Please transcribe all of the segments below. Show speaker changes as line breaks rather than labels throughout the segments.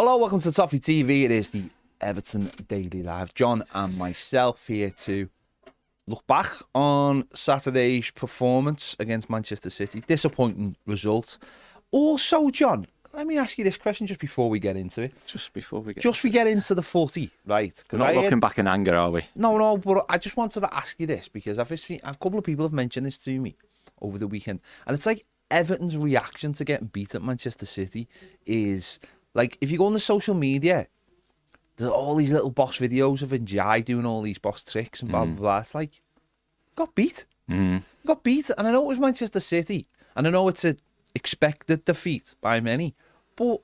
Hello, welcome to Toffee TV. It is the Everton Daily Live. John and myself here to look back on Saturday's performance against Manchester City. Disappointing result. Also, John, let me ask you this question just before we get into it.
Just before we
get into the footy, right?
We're not looking back in anger, are we?
No, but I just wanted to ask you this because I've seen a couple of people have mentioned this to me over the weekend, and it's like Everton's reaction to getting beat at Manchester City is like, if you go on the social media, there's all these little boss videos of Njai doing all these boss tricks and blah, blah, blah. It's like, got beat. Got beat. And I know it was Manchester City. And I know it's an expected defeat by many. But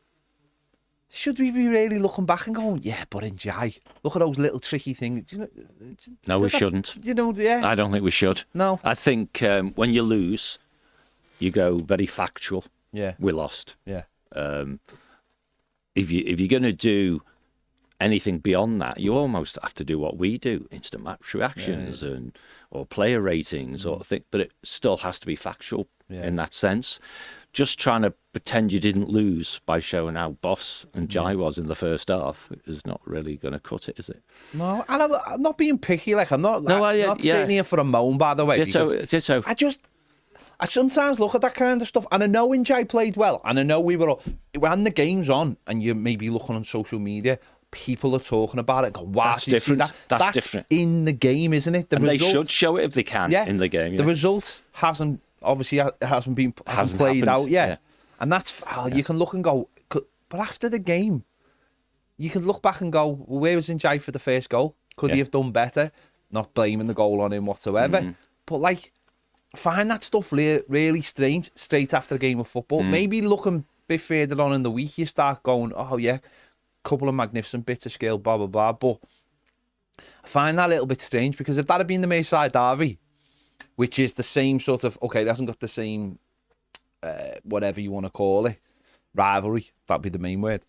should we be really looking back and going, yeah, but Njai, look at those little tricky things. Do you know,
no, we shouldn't.
You know, yeah.
I don't think we should.
No.
I think when you lose, you go very factual.
Yeah.
We lost.
Yeah.
If you're going to do anything beyond that, you almost have to do what we do: instant match reactions or player ratings or things. But it still has to be factual in that sense. Just trying to pretend you didn't lose by showing how boss and Jai was in the first half is not really going to cut it, is it?
No, and I'm not being picky. Like, I'm not.
No,
I'm not sitting here for a moan, by the way.
Ditto.
I sometimes look at that kind of stuff, and I know Njai played well, and I know when the game's on, and you're maybe looking on social media, people are talking about it. And go, wow,
that's different. That's different
in the game, isn't it?
They should show it if they can in the game. Yeah.
The result hasn't been played out yet, and that's you can look and go. But after the game, you can look back and go, well, where was Njai for the first goal? Could he have done better? Not blaming the goal on him whatsoever, but like, find that stuff really strange straight after a game of football. Maybe looking a bit further on in the week, you start going, oh yeah, couple of magnificent bits of skill, blah, blah, blah. But I find that a little bit strange, because if that had been the Merseyside derby, which is the same sort of, okay, it hasn't got the same, whatever you want to call it, rivalry, that'd be the main word.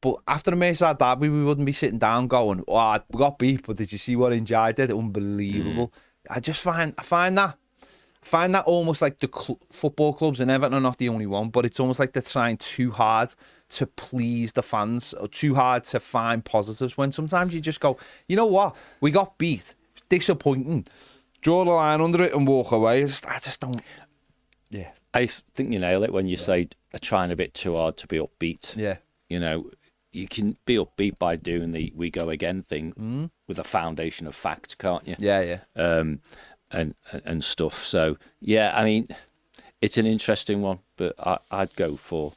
But after the Merseyside derby, we wouldn't be sitting down going, oh, we got beat, but did you see what Njai did? Unbelievable. I find that almost like the football clubs in Everton are not the only one, but it's almost like they're trying too hard to please the fans, or too hard to find positives, when sometimes you just go, you know what, we got beat, disappointing, draw the line under it and walk away. I just don't. Yeah,
I think you nail it when you say trying a bit too hard to be upbeat.
Yeah,
you know, you can be upbeat by doing the we go again thing with a foundation of fact, can't you?
Yeah.
And stuff. So yeah, I mean, it's an interesting one, but I'd go for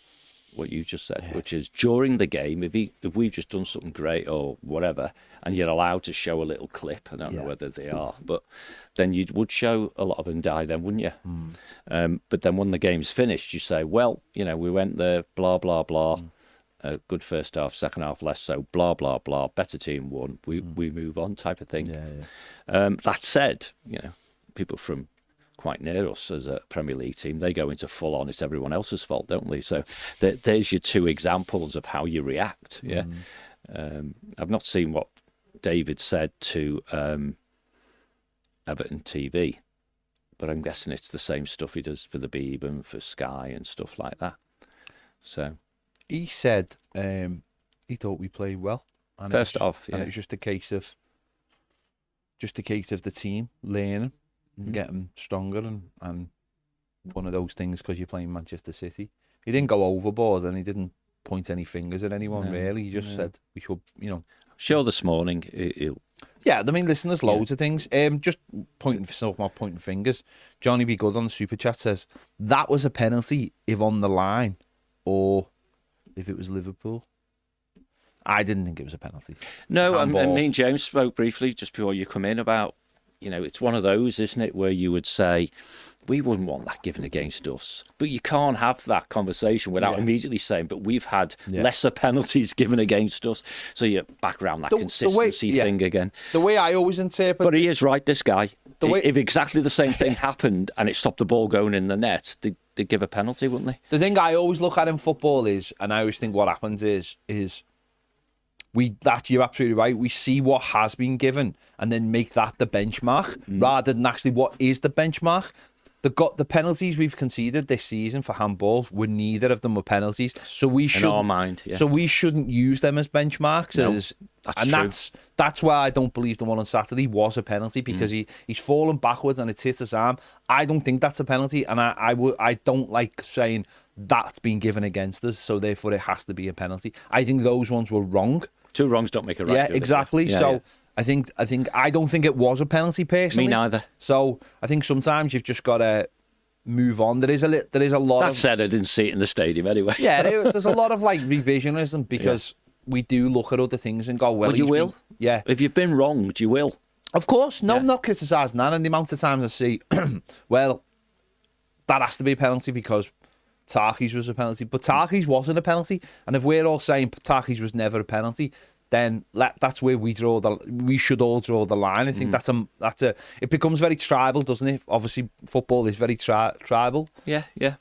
what you just said, which is during the game, if we've just done something great or whatever, and you're allowed to show a little clip, I don't know whether they are, but then you would show a lot of Ndai then, wouldn't you? But then when the game's finished, you say, well, you know, we went there, blah blah blah. Good first half, second half less so, blah blah blah. Better team won. We move on, type of thing. That said, you know, people from quite near us as a Premier League team, they go into full on, it's everyone else's fault, don't they? So there's your two examples of how you react. Yeah, I've not seen what David said to Everton TV, but I'm guessing it's the same stuff he does for the Beeb and for Sky and stuff like that. So
he said he thought we played well. And
first off,
and it was just a case of the team learning, getting stronger, and one of those things, because you're playing Manchester City. He didn't go overboard, and he didn't point any fingers at anyone, really. He just said we should, you know.
Sure, this morning
yeah, I mean, listen, there's loads of things. Just pointing fingers. Johnny Be Good on the Super Chat says, that was a penalty if on the line, or if it was Liverpool. I didn't think it was a penalty.
No, and me and James spoke briefly just before you come in about, you know, it's one of those, isn't it, where you would say, we wouldn't want that given against us. But you can't have that conversation without immediately saying, but we've had lesser penalties given against us. So you're back around that consistency thing again.
The way I always interpret...
But he is right, this guy. If exactly the same thing happened and it stopped the ball going in the net, they'd give a penalty, wouldn't they?
The thing I always look at in football is, and I always think what happens is you're absolutely right. We see what has been given and then make that the benchmark rather than actually what is the benchmark. the penalties we've conceded this season for handballs were neither of them were penalties. So we should, in
our mind, yeah.
So we shouldn't use them as benchmarks. That's why I don't believe the one on Saturday was a penalty, because he's fallen backwards and it's hit his arm. I don't think that's a penalty, and I don't like saying that's been given against us, so therefore it has to be a penalty. I think those ones were wrong.
Two wrongs don't make a right.
Yeah, exactly. Yeah, so. Yeah. I don't think it was a penalty personally.
Me neither.
So I think sometimes you've just got to move on. There is a lot.
That said, I didn't see it in the stadium anyway.
Yeah, there's a lot of like revisionism, because we do look at other things and go, well,
you will.
Yeah.
If you've been wronged, you will.
Of course. No, I'm not criticising that. And the amount of times I see, well, that has to be a penalty because Toffees was a penalty, but Toffees wasn't a penalty. And if we're all saying Toffees was never a penalty, then that's where we should all draw the line. I think it becomes very tribal, doesn't it? Obviously, football is very tribal.
Yeah, yeah.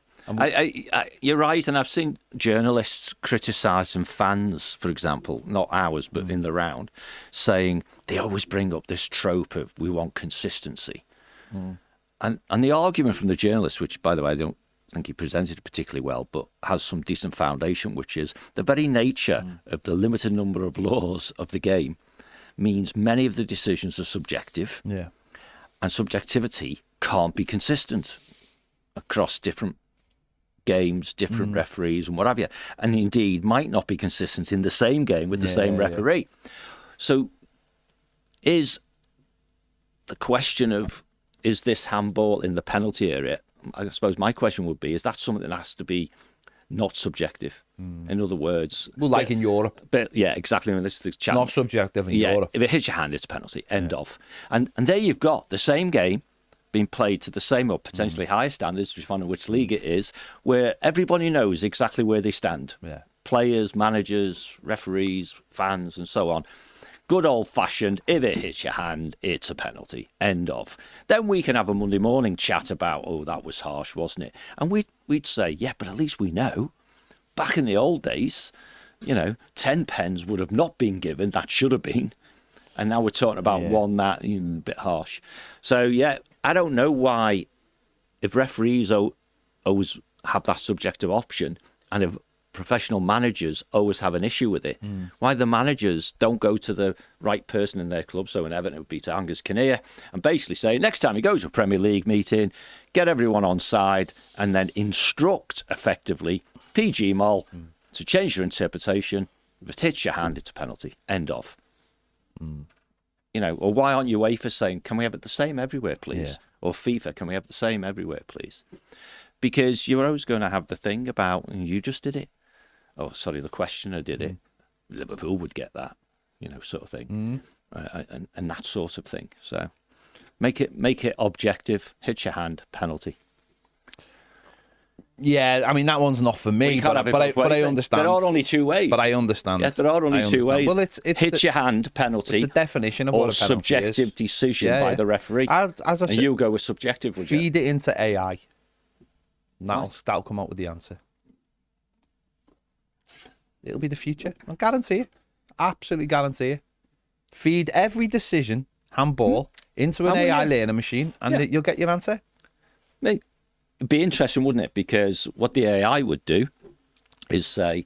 You're right, and I've seen journalists criticising fans, for example, not ours, but in the round, saying they always bring up this trope of we want consistency. And the argument from the journalists, which, by the way, I don't think he presented it particularly well, but has some decent foundation, which is the very nature of the limited number of laws of the game means many of the decisions are subjective.
Yeah.
And subjectivity can't be consistent across different games, different referees and what have you. And indeed might not be consistent in the same game with the same referee. Yeah. So is the question of, is this handball in the penalty area? I suppose my question would be, is that something that has to be not subjective? In other words...
Well, like in Europe.
But yeah, exactly. I mean, it's
not subjective in Europe.
If it hits your hand, it's a penalty. End of. And there you've got the same game being played to the same or potentially higher standards, depending on which league it is, where everybody knows exactly where they stand.
Yeah.
Players, managers, referees, fans, and so on. Good old-fashioned, if it hits your hand, it's a penalty. End of. Then we can have a Monday morning chat about, oh, that was harsh, wasn't it? And we'd say, yeah, but at least we know. Back in the old days, 10 pens would have not been given. That should have been. And now we're talking about one that a bit harsh. So, yeah, I don't know why, if referees always have that subjective option, and if professional managers always have an issue with it, why the managers don't go to the right person in their club. So in Everton, it would be to Angus Kinnear, and basically say, next time he goes to a Premier League meeting, get everyone on side, and then instruct effectively PG Mol to change your interpretation. If it hits your hand, it's a penalty. End of. Or why aren't UEFA saying, can we have it the same everywhere, please? Yeah. Or FIFA, can we have the same everywhere, please? Because you're always going to have the thing about, you just did it. Oh, sorry, the questioner did it. Liverpool would get that, sort of thing. And that sort of thing. So make it objective, hit your hand, penalty.
Yeah, I mean, that one's not for me, but I understand.
There are only two ways.
But I understand.
Yes, there are only two ways.
Well, it's
hit your hand, penalty.
It's the definition of what a penalty is.
Or subjective decision by the referee.
As I've said,
you go with subjective, would you?
Feed it into AI. That'll come out with the answer. It'll be the future. I guarantee it. Absolutely guarantee it. Feed every decision, handball, into an AI learning machine, and you'll get your answer.
Mate, it'd be interesting, wouldn't it? Because what the AI would do is say,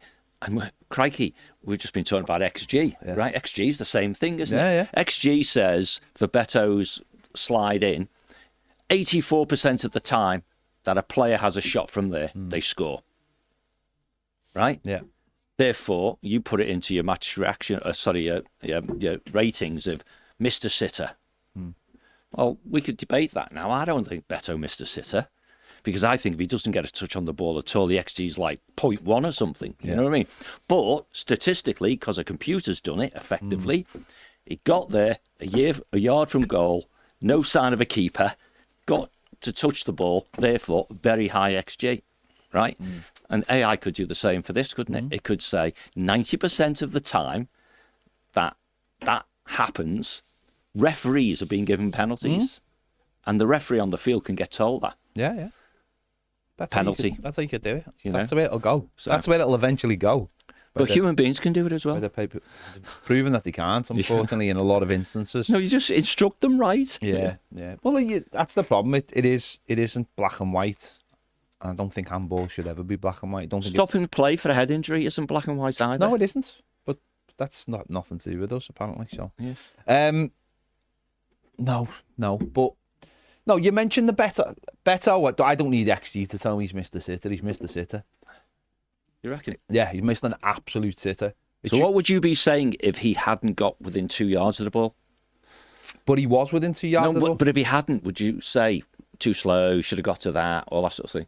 crikey, we've just been talking about XG, right? XG is the same thing, isn't it? Yeah. XG says, for Beto's slide in, 84% of the time that a player has a shot from there, they score. Right?
Yeah.
Therefore, you put it into your match reaction, your ratings of Mr. Sitter. Well, we could debate that now. I don't think Beto Mr. Sitter, because I think if he doesn't get a touch on the ball at all, the XG is like 0.1 or something. You know what I mean? But statistically, because a computer's done it effectively, he got there a yard from goal, no sign of a keeper, got to touch the ball, therefore very high XG, right? And AI could do the same for this, couldn't it? It could say 90% of the time that happens, referees are being given penalties, and the referee on the field can get told that.
Yeah. That's
penalty.
That's how you could do it. That's the way it'll go. So, that's the way it'll eventually go.
But human beings can do it as well.
Proven that they can't, unfortunately, in a lot of instances.
No, you just instruct them right.
Yeah. Well, that's the problem. It isn't black and white. And I don't think handball should ever be black and white.
Stopping play for a head injury isn't black and white either.
No, it isn't. But that's nothing to do with us, apparently. So, no, but no. You mentioned the Beto. I don't need XG to tell me he's missed a sitter. He's missed a sitter.
You reckon?
Yeah, he missed an absolute sitter.
So what would you be saying if he hadn't got within 2 yards of the ball?
But he was within 2 yards of the ball.
But if he hadn't, would you say too slow, should have got to that, all that sort of thing?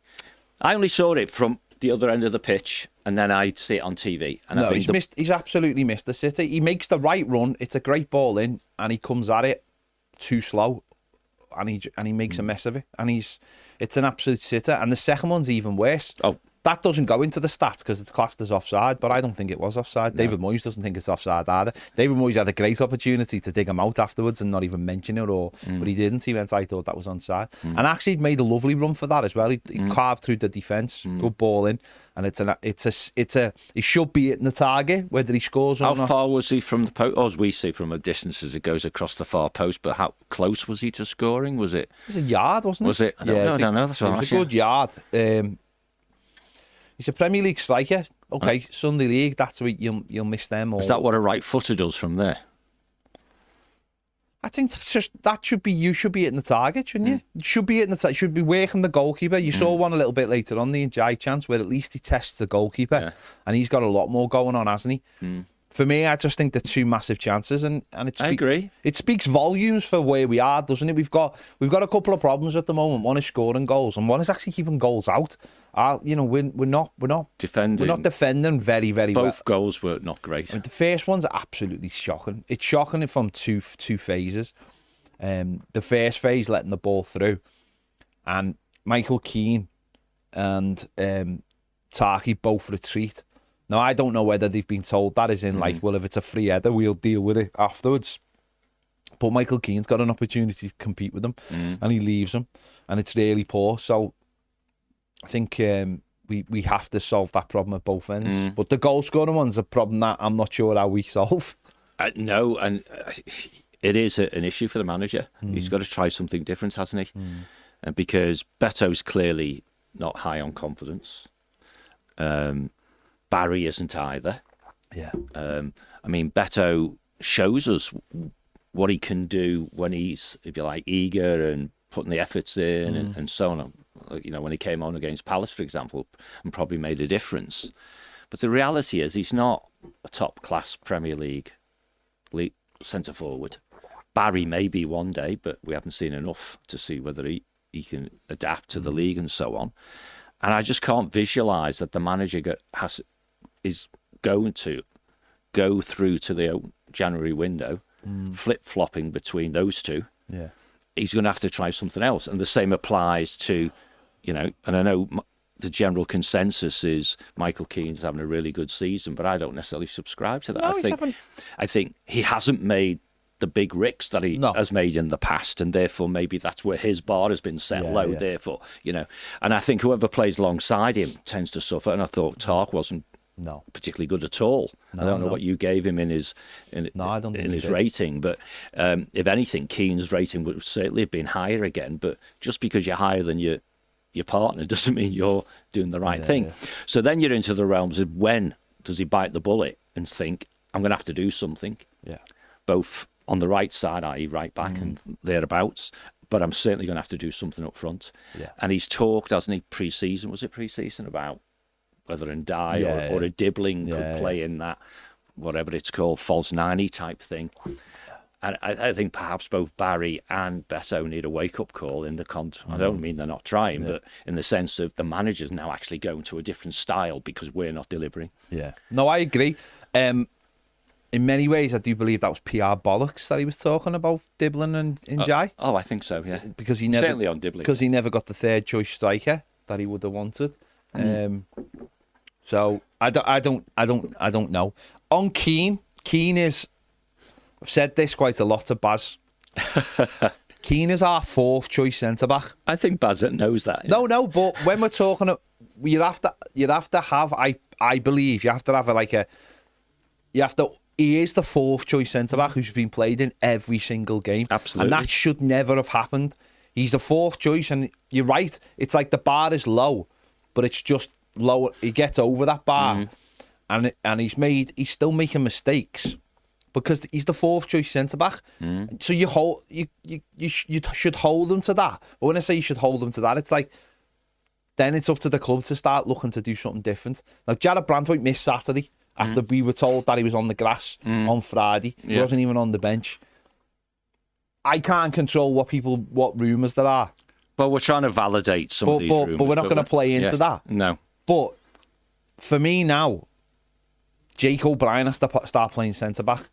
I only saw it from the other end of the pitch, and then I'd see it on TV. And
no, he's absolutely missed the sitter. He makes the right run. It's a great ball in, and he comes at it too slow, and he makes a mess of it. And it's an absolute sitter. And the second one's even worse.
Oh.
That doesn't go into the stats because it's classed as offside, but I don't think it was offside. No. David Moyes doesn't think it's offside either. David Moyes had a great opportunity to dig him out afterwards and not even mention it, but he didn't. He went, I thought that was onside. And actually he'd made a lovely run for that as well. He carved through the defence, good ball in, and he should be hitting the target, whether he scores or not.
How far was he from the post? Or as we see from a distance as it goes across the far post, but how close was he to scoring? Was it?
It was a yard, wasn't it?
Was it? I don't know. That's all right.
It was a good yard. He's a Premier League striker. Okay, Sunday League, that's what you'll miss them.
Is that what a right footer does from there?
I think you should be hitting the target, shouldn't you? You should be hitting the target. You should be working the goalkeeper. You saw one a little bit later on, the Njai chance, where at least he tests the goalkeeper, and he's got a lot more going on, hasn't he? For me, I just think they're two massive chances, and I
agree.
It speaks volumes for where we are, doesn't it? We've got a couple of problems at the moment. One is scoring goals, and one is actually keeping goals out. We're not defending. We're not defending very, very well.
Both goals were not great.
The first one's absolutely shocking. It's shocking from two phases. The first phase, letting the ball through, and Michael Keane and Taki both retreat. Now, I don't know whether they've been told that, as in, well, if it's a free header, we'll deal with it afterwards. But Michael Keane's got an opportunity to compete with them, and he leaves them, and it's really poor. So I think we have to solve that problem at both ends. But the goal-scoring one's a problem that I'm not sure how we solve.
No, and it is an issue for the manager. He's got to try something different, hasn't he? And because Beto's clearly not high on confidence. Barry isn't either.
Yeah.
I mean, Beto shows us what he can do when he's, if you like, eager and putting the efforts in and so on. When he came on against Palace, for example, and probably made a difference. But the reality is he's not a top-class Premier League centre-forward. Barry may be one day, but we haven't seen enough to see whether he can adapt to the league and so on. And I just can't visualise that the manager is going to go through to the January window, flip-flopping between those two.
Yeah,
he's going to have to try something else. And the same applies to, and I know the general consensus is Michael Keane's having a really good season, but I don't necessarily subscribe to that.
No,
I think he hasn't made the big ricks that he has made in the past, and therefore maybe that's where his bar has been set low. Yeah. Therefore, and I think whoever plays alongside him tends to suffer. And I thought Tark wasn't particularly good at all. I don't know what you gave him in his rating, but if anything, Keane's rating would certainly have been higher again. But just because you're higher than your partner doesn't mean you're doing the right thing. Yeah. So then you're into the realms of when does he bite the bullet and think, I'm going to have to do something. Yeah, both on the right side, i.e. right back and thereabouts, but I'm certainly going to have to do something up front. Yeah. And he's talked, hasn't he, pre-season, was it pre-season, about whether Ndiaye or a Dibbling could play in that, whatever it's called, false 90 type thing. And I think perhaps both Barry and Beto need a wake-up call in the I don't mean they're not trying, but in the sense of the manager's now actually going to a different style because we're not delivering. Yeah.
No, I agree. In many ways, I do believe that was PR bollocks that he was talking about, Dibbling and Ndiaye.
I think so, yeah.
Because he never,
certainly on Dibbling.
Because he never got the third choice striker that he would have wanted. So I don't know. On Keane is, I've said this quite a lot to Baz. Keane is our fourth choice centre back.
I think Baz knows that.
Yeah. No, but when we're talking, you'd have to have. I believe you have to have he is the fourth choice centre-back who's been played in every single game.
Absolutely.
And that should never have happened. He's the fourth choice, and you're right. It's like the bar is low, but it's just lower. He gets over that bar, and he's still making mistakes because he's the fourth choice centre-back. So you should hold him to that. But when I say you should hold him to that, it's like, then it's up to the club to start looking to do something different. Now, Jared Brandtwaite missed Saturday after we were told that he was on the grass on Friday. He wasn't even on the bench. I can't control what rumours there are.
Well, we're trying to validate some of these rumours.
But we're not going to play into that.
No.
But for me now, Jake O'Brien has to start playing centre-back.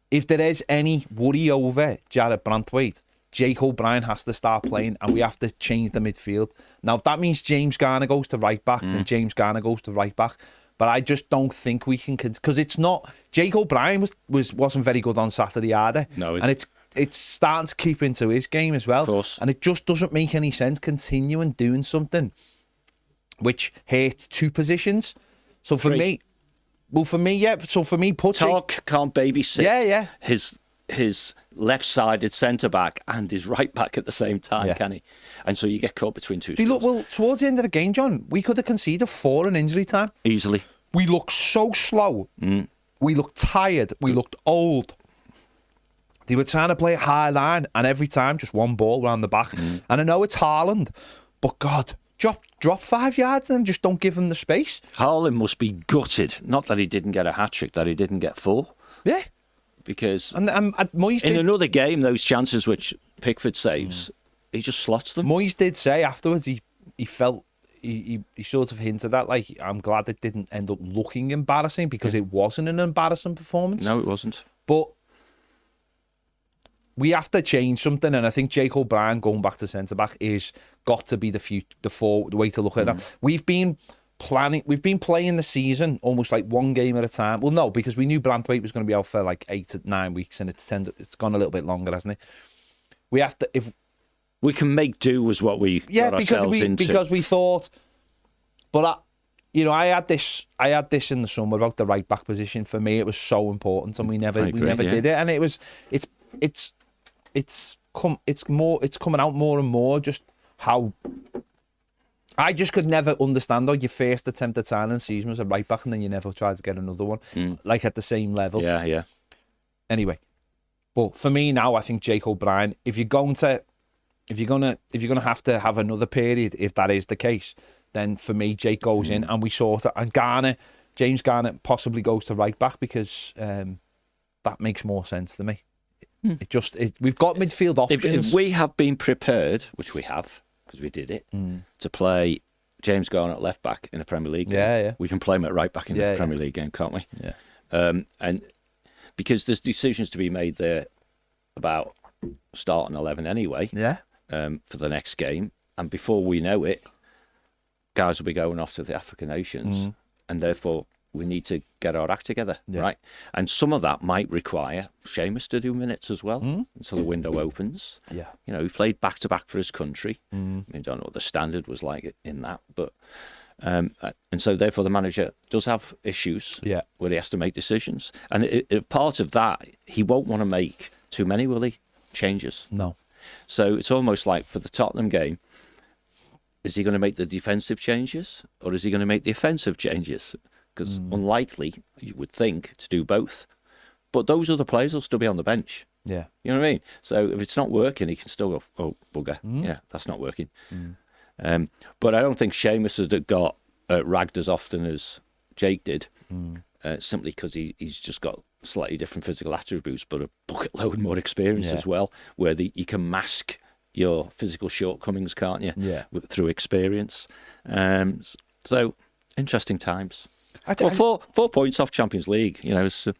If there is any worry over Jared Brandtwaite, Jake O'Brien has to start playing, and we have to change the midfield. Now, if that means James Garner goes to right back, then James Garner goes to right back. But I just don't think we can, because it's not. Jake O'Brien wasn't very good on Saturday either.
No,
and it's starting to keep into his game as well.
Of course.
And it just doesn't make any sense continuing doing something which hurts two positions. So for me, So for me, put
Talk can't babysit. His left-sided centre-back and his right-back at the same time, can he? And so you get caught between two.
Well, towards the end of the game, John, we could have conceded 4 in injury time.
Easily.
We looked so slow. We looked tired. We looked old. They were trying to play a high line, and every time, just one ball round the back. And I know it's Haaland, but God, drop 5 yards and just don't give him the space.
Haaland must be gutted. Not that he didn't get a hat-trick, that he didn't get 4.
Yeah.
Because
in
another game, those chances which Pickford saves, he just slots them.
Moyes did say afterwards he felt he sort of hinted that, like, I'm glad it didn't end up looking embarrassing, because it wasn't an embarrassing performance.
No, it wasn't.
But we have to change something, and I think Jake O'Brien going back to centre back is got to be the way to look at it. We've been playing the season almost like one game at a time. Well, no, because we knew Brandtwaite was going to be out for like 8 to 9 weeks, and it's gone a little bit longer, hasn't it? We have to, if
we can make do, was what we got ourselves into.
Because we thought, but I had this in the summer about the right back position. For me, it was so important, and we never did it, and it's coming out more and more just how. I just could never understand how your first attempt at signing season was a right back, and then you never tried to get another one, like at the same level.
Yeah.
Anyway, but for me now, I think Jake O'Brien. If you're gonna have to have another period, if that is the case, then for me, Jake goes in, and we sort of, and James Garner possibly goes to right back, because that makes more sense to me. We've got midfield options.
If we have been prepared, which we have, because we did it, to play James Garner at left back in a Premier League game. We can play him at right back in the Premier League game, can't we?
Yeah.
And because there's decisions to be made there about starting 11 anyway. For the next game, and before we know it, guys will be going off to the African nations, and therefore we need to get our act together, right? And some of that might require Seamus to do minutes as well until the window opens.
Yeah,
he played back to back for his country. I don't know what the standard was like in that, but and so therefore the manager does have issues where he has to make decisions, and part of that, he won't want to make too many, will he? Changes.
No.
So it's almost like for the Tottenham game, is he going to make the defensive changes, or is he going to make the offensive changes? Because unlikely, you would think, to do both. But those other players will still be on the bench.
Yeah.
You know what I mean? So if it's not working, he can still go, oh, bugger. Yeah, that's not working. But I don't think Seamus has got ragged as often as Jake did, simply because he's just got slightly different physical attributes, but a bucket load more experience as well, where you can mask your physical shortcomings, can't you?
Yeah.
Through experience. So interesting times. Well, 4 points off Champions League, so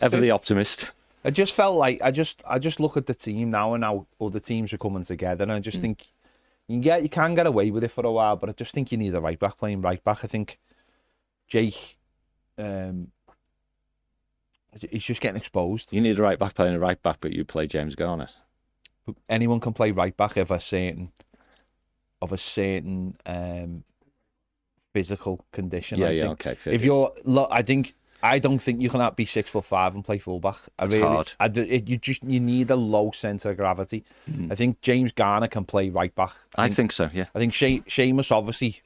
ever the optimist.
I just felt like I just look at the team now and how other teams are coming together, and I just think you can get away with it for a while, but I just think you need a right back playing right back. I think Jake, he's just getting exposed.
You need a right back playing a right back, but you play James Garner.
Anyone can play right back of a certain physical condition.
Yeah,
I
yeah,
think.
okay.
If you're, I don't think you can be 6'5" and play fullback.
It's hard.
You need a low centre of gravity. I think James Garner can play right back.
I think so. Yeah.
I think Seamus, obviously,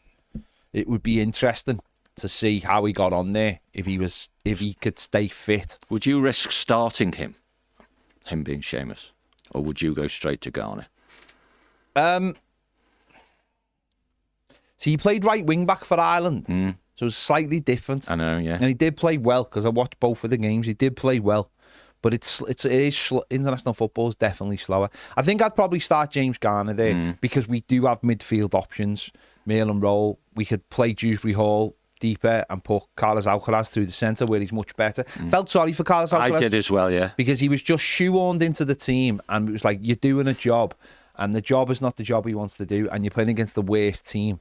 it would be interesting to see how he got on there if he could stay fit.
Would you risk starting him being Seamus, or would you go straight to Garner?
See, he played right wing back for Ireland, so it was slightly different.
I know, yeah.
And he did play well because I watched both of the games. He did play well, but international football is definitely slower. I think I'd probably start James Garner there because we do have midfield options, mail and roll. We could play Dewsbury Hall deeper and put Carlos Alcaraz through the centre where he's much better. Felt sorry for Carlos Alcaraz.
I did as well, yeah.
Because he was just shoehorned into the team and it was like, you're doing a job and the job is not the job he wants to do and you're playing against the worst team.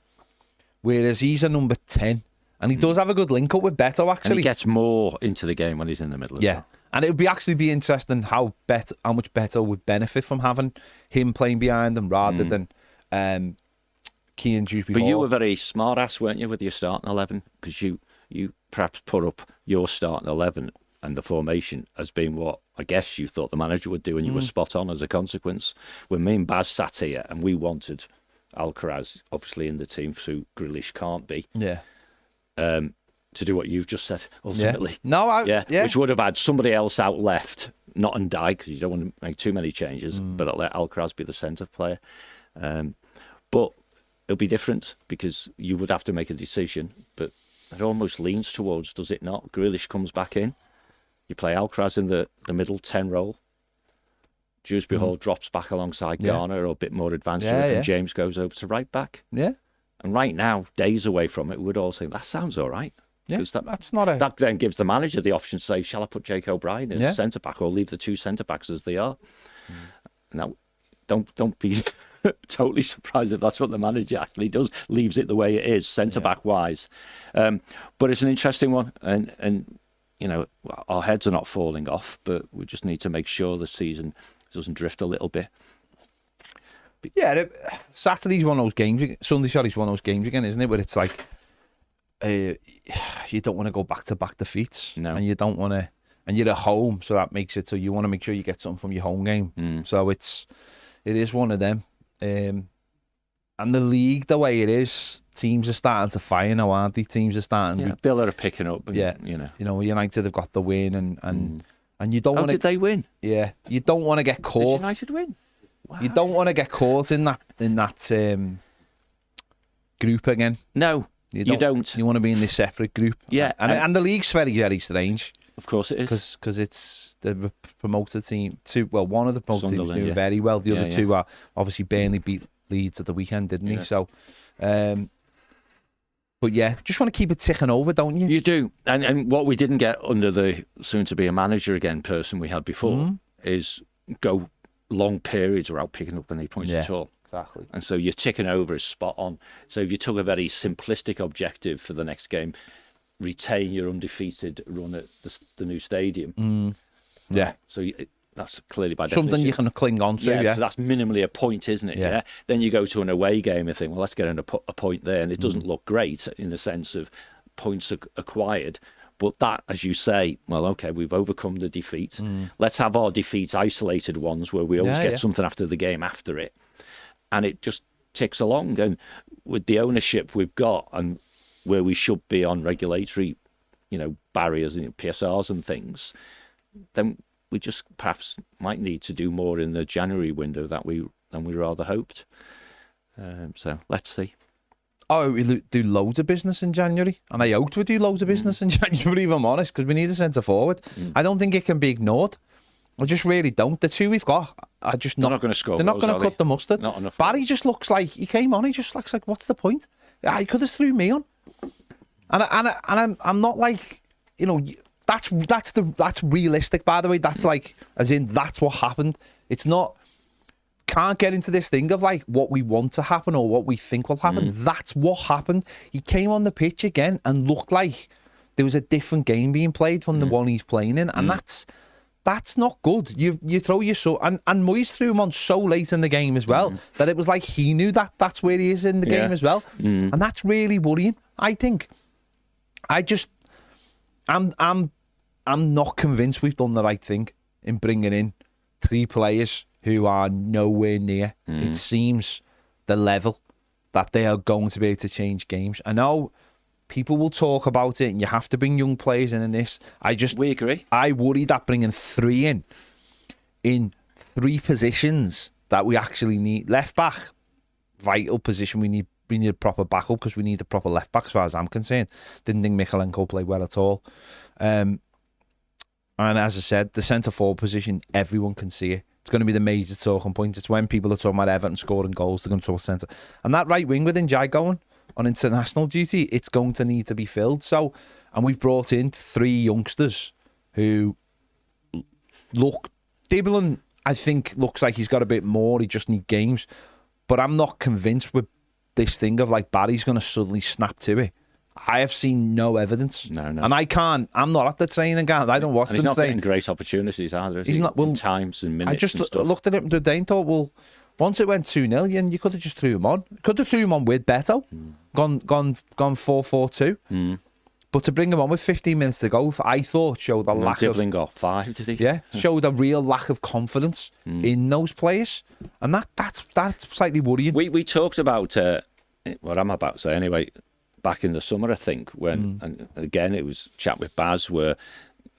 Whereas he's a number 10 and he does have a good link up with Beto, actually.
And he gets more into the game when he's in the middle as well.
And it would actually be interesting how much Beto would benefit from having him playing behind him rather than Keane Dewsbury Hall.
But you were very smart ass, weren't you, with your starting 11? Because you perhaps put up your starting 11 and the formation as being what I guess you thought the manager would do, and you were spot on as a consequence. When me and Baz sat here and we wanted Alcaraz, obviously in the team, so Grealish can't be.
Yeah.
To do what you've just said, ultimately.
Yeah. No,
which would have had somebody else out left, not on Dijk, because you don't want to make too many changes, but let Alcaraz be the centre player. But it'll be different because you would have to make a decision, but it almost leans towards, does it not? Grealish comes back in. You play Alcaraz in the middle 10 role. Dewsbury Hall drops back alongside Garner or a bit more advanced, and James goes over to right back.
Yeah.
And right now, days away from it, we'd all say, that sounds all right.
Yeah, that's not a...
That then gives the manager the option to say, shall I put Jake O'Brien in centre-back or leave the two centre-backs as they are? Now, don't be totally surprised if that's what the manager actually does, leaves it the way it is, centre-back wise. But it's an interesting one, and you know, our heads are not falling off, but we just need to make sure the season doesn't drift a little bit.
Yeah, Saturday's one of those games. Sunday's one of those games again, isn't it? Where it's like you don't want to go back-to-back defeats, and you don't want to, and you're at home, so that makes it so you want to make sure you get something from your home game. So it is one of them. And the league, the way it is, teams are starting to fire now, aren't they? Teams are starting.
Yeah, Villa are picking up. And,
you know, United have got the win, and you don't want to.
Did they win?
Yeah, you don't want to get caught.
Did United win? Wow.
You don't want to get caught in that group again.
No, you don't.
You want to be in this separate group.
Yeah,
and the league's very, very strange.
Of course it is.
Because it's the promoted team. One of the promoted teams doing very well. The other two are obviously Burnley beat Leeds at the weekend, didn't he? So, but yeah, just want to keep it ticking over, don't you?
You do. And what we didn't get under the soon-to-be-a-manager again person we had before is go long periods without picking up any points at all.
Exactly.
And so you're ticking over is spot on. So if you took a very simplistic objective for the next game, retain your undefeated run at the new stadium.
Yeah.
So that's clearly by definition
something you can cling on to.
So that's minimally a point, isn't it? Yeah. Then you go to an away game and think, well, let's get a point there, and it doesn't look great in the sense of points acquired. But that, as you say, well, okay, we've overcome the defeat. Let's have our defeats isolated ones where we always get something after the game after it. And it just ticks along. And with the ownership we've got and where we should be on regulatory, barriers and PSRs and things, then we just perhaps might need to do more in the January window than we rather hoped. So let's see.
Oh, we do loads of business in January, and I hoped we do loads of business in January, if I'm honest, because we need a centre forward. I don't think it can be ignored. I just really don't. The two we've got are just
not going to score.
They're not going to cut the mustard.
Not enough.
Barry just looks like he came on. He just looks like, what's the point? He could have threw me on, and I'm not like, that's realistic. By the way, that's like as in that's what happened. It's not. Can't get into this thing of like what we want to happen or what we think will happen. That's what happened. He came on the pitch again and looked like there was a different game being played from the one he's playing in, and that's not good. You throw your and Moyes threw him on so late in the game as well that it was like he knew that's where he is in the game as well, and that's really worrying. I think. I'm not convinced we've done the right thing in bringing in 3 players who are nowhere near. It seems the level that they are going to be able to change games. I know people will talk about it, and you have to bring young players in this.
We agree.
I worry that bringing 3 in 3 positions that we actually need. Left back, vital position. We need a proper backup because we need a proper left back as far as I'm concerned. Didn't think Mykolenko played well at all. And as I said, the centre forward position, everyone can see it. It's going to be the major talking point. It's when people are talking about Everton scoring goals, they're going to talk centre. And that right wing with Njai going on international duty, it's going to need to be filled. So, and we've brought in 3 youngsters who look... Dibbling, I think, looks like he's got a bit more. He just needs games. But I'm not convinced with this thing of like Barry's going to suddenly snap to it. I have seen no evidence.
No.
And I can't. I'm not at the training ground. I don't watch the training.
He's not getting great opportunities either. He's not. Well, times and minutes.
I just looked at him today and thought, well, once it went 2-0, you could have just threw him on. Could have threw him on with Beto. Gone 4-4-2. But to bring him on with 15 minutes to go, I thought showed a lack of...
Dibbling got 5, did he?
Yeah, showed a real lack of confidence in those players. And that's slightly worrying.
We talked about, what I'm about to say anyway, back in the summer, I think, when, and again, it was chat with Baz where,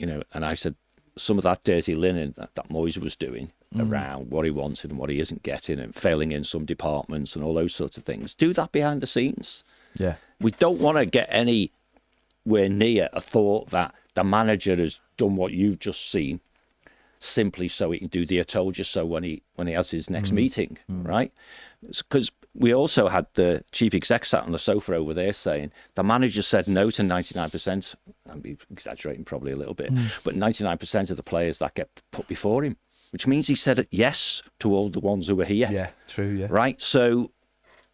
and I said, some of that dirty linen that Moyes was doing around what he wanted and what he isn't getting and failing in some departments and all those sorts of things, do that behind the scenes.
Yeah.
We don't want to get anywhere near a thought that the manager has done what you've just seen simply so he can do the "I told you so" when he has his next meeting, right? Because we also had the chief exec sat on the sofa over there saying the manager said no to 99%. I'm exaggerating probably a little bit, but 99% of the players that get put before him, which means he said yes to all the ones who were here.
Yeah, true. Yeah,
right. So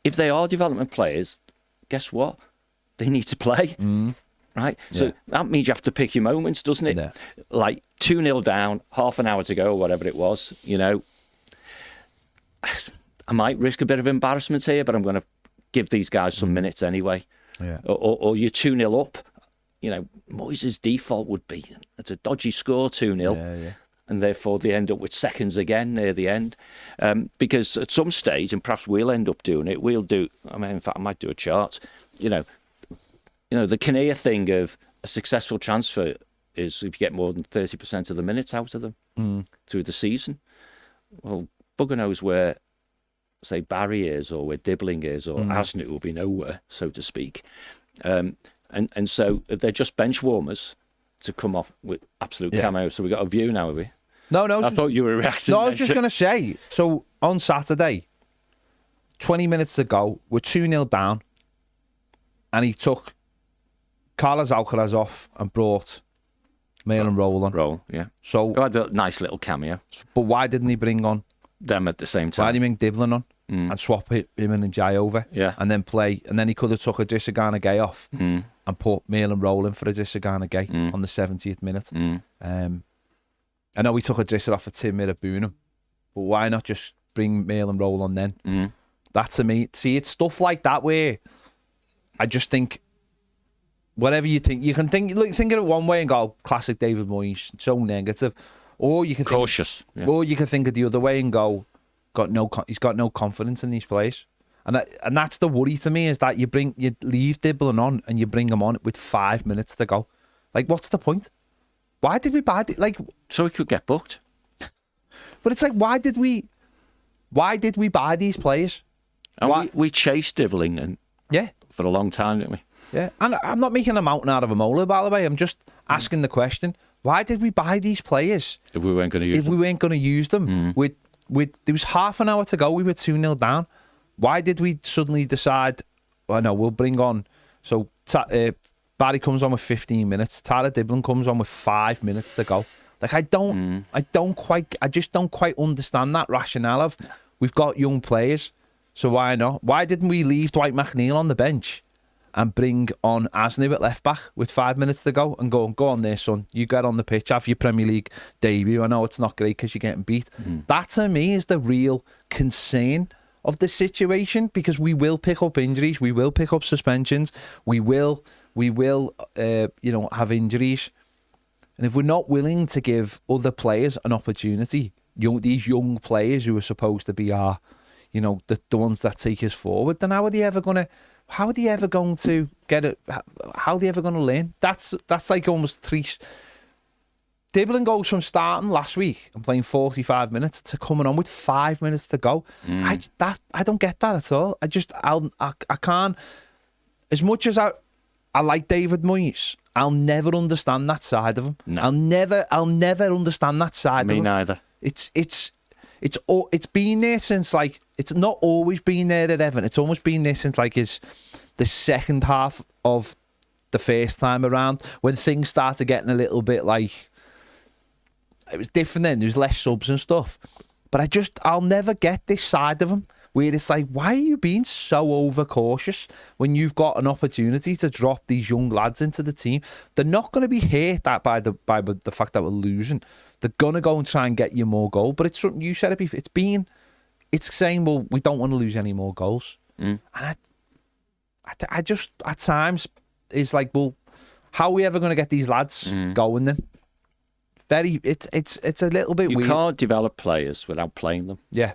if they are development players, guess what? They need to play. Right, so that means you have to pick your moments, doesn't it? Yeah. Like 2-0 down, half an hour to go, or whatever it was. I might risk a bit of embarrassment here, but I'm going to give these guys some minutes anyway.
Yeah.
Or you're 2-0 up. Moyes' default would be it's a dodgy score, 2-0.
Yeah.
And therefore they end up with seconds again near the end. Because at some stage, and perhaps we'll end up doing it, in fact, I might do a chart, the Kinnear thing of a successful transfer is if you get more than 30% of the minutes out of them through the season. Well, bugger knows where, say, Barry is or where Dibbling is or Asnett will be nowhere, so to speak. And so if they're just bench warmers to come off with absolute cameo. So we got a view now, have we?
No.
I thought you were reacting.
No, I was just going to say, so on Saturday, 20 minutes to go, we're 2-0 down, and he took Carlos Alcaraz off and brought Maitland Roll on.
Roll, yeah.
So
he had a nice little cameo.
But why didn't he bring on
them at the same time?
Why didn't he bring Dibbling on and swap him and Njai over?
Yeah.
And then play, and then he could have took a Disagana Gay off and put Maitland Roll in for a Disagana Gay on the 70th minute. I know we took a Disser off for Tim Mirabunum, but why not just bring Maitland Roll on then? That's to me. See, it's stuff like that where I just think. Whatever you think, you can think of it one way and go, classic David Moyes, so negative. Or you can
cautious.
Or you can think of the other way and go, he's got no confidence in these players. And that's the worry to me, is that you leave Dibbling on and you bring him on with 5 minutes to go. Like, what's the point? Why did we buy
so he could get booked.
But it's like, why did we buy these players?
And we chased Dibbling for a long time, didn't we?
Yeah, and I'm not making a mountain out of a molehill, by the way. I'm just asking the question: why did we buy these players
if we weren't going to use them?
If we weren't going to use them, with there was half an hour to go, we were 2-0 down. Why did we suddenly decide? Well, no, we'll bring on. So Barry comes on with 15 minutes. Tyler Dibbling comes on with 5 minutes to go. Like I just don't quite understand that rationale of we've got young players, so why not? Why didn't we leave Dwight McNeil on the bench and bring on Asnett at left back with 5 minutes to go and go on there, son. You get on the pitch, have your Premier League debut. I know it's not great because you're getting beat. That to me is the real concern of the situation, because we will pick up injuries, we will pick up suspensions, we will have injuries. And if we're not willing to give other players an opportunity, these young players who are supposed to be our, the ones that take us forward, then how are they ever going to get it? How are they ever going to learn? That's like almost three. Dibbling goes from starting last week and playing 45 minutes to coming on with 5 minutes to go. I don't get that at all. I can't. As much as I like David Moyes, I'll never understand that side of him. No. I'll never understand that side of him.
Me neither.
It's been there since, like, it's not always been there at Everton. It's almost been there since like the second half of the first time around, when things started getting a little bit like, it was different then. There was less subs and stuff. But I'll never get this side of him, where it's like, why are you being so overcautious when you've got an opportunity to drop these young lads into the team? They're not going to be hurt by the fact that we're losing. They're going to go and try and get you more goals. But it's something you said it before. It's saying, well, we don't want to lose any more goals. And I just, at times, it's like, well, how are we ever going to get these lads going then? It's a little bit weird.
You can't develop players without playing them.
Yeah.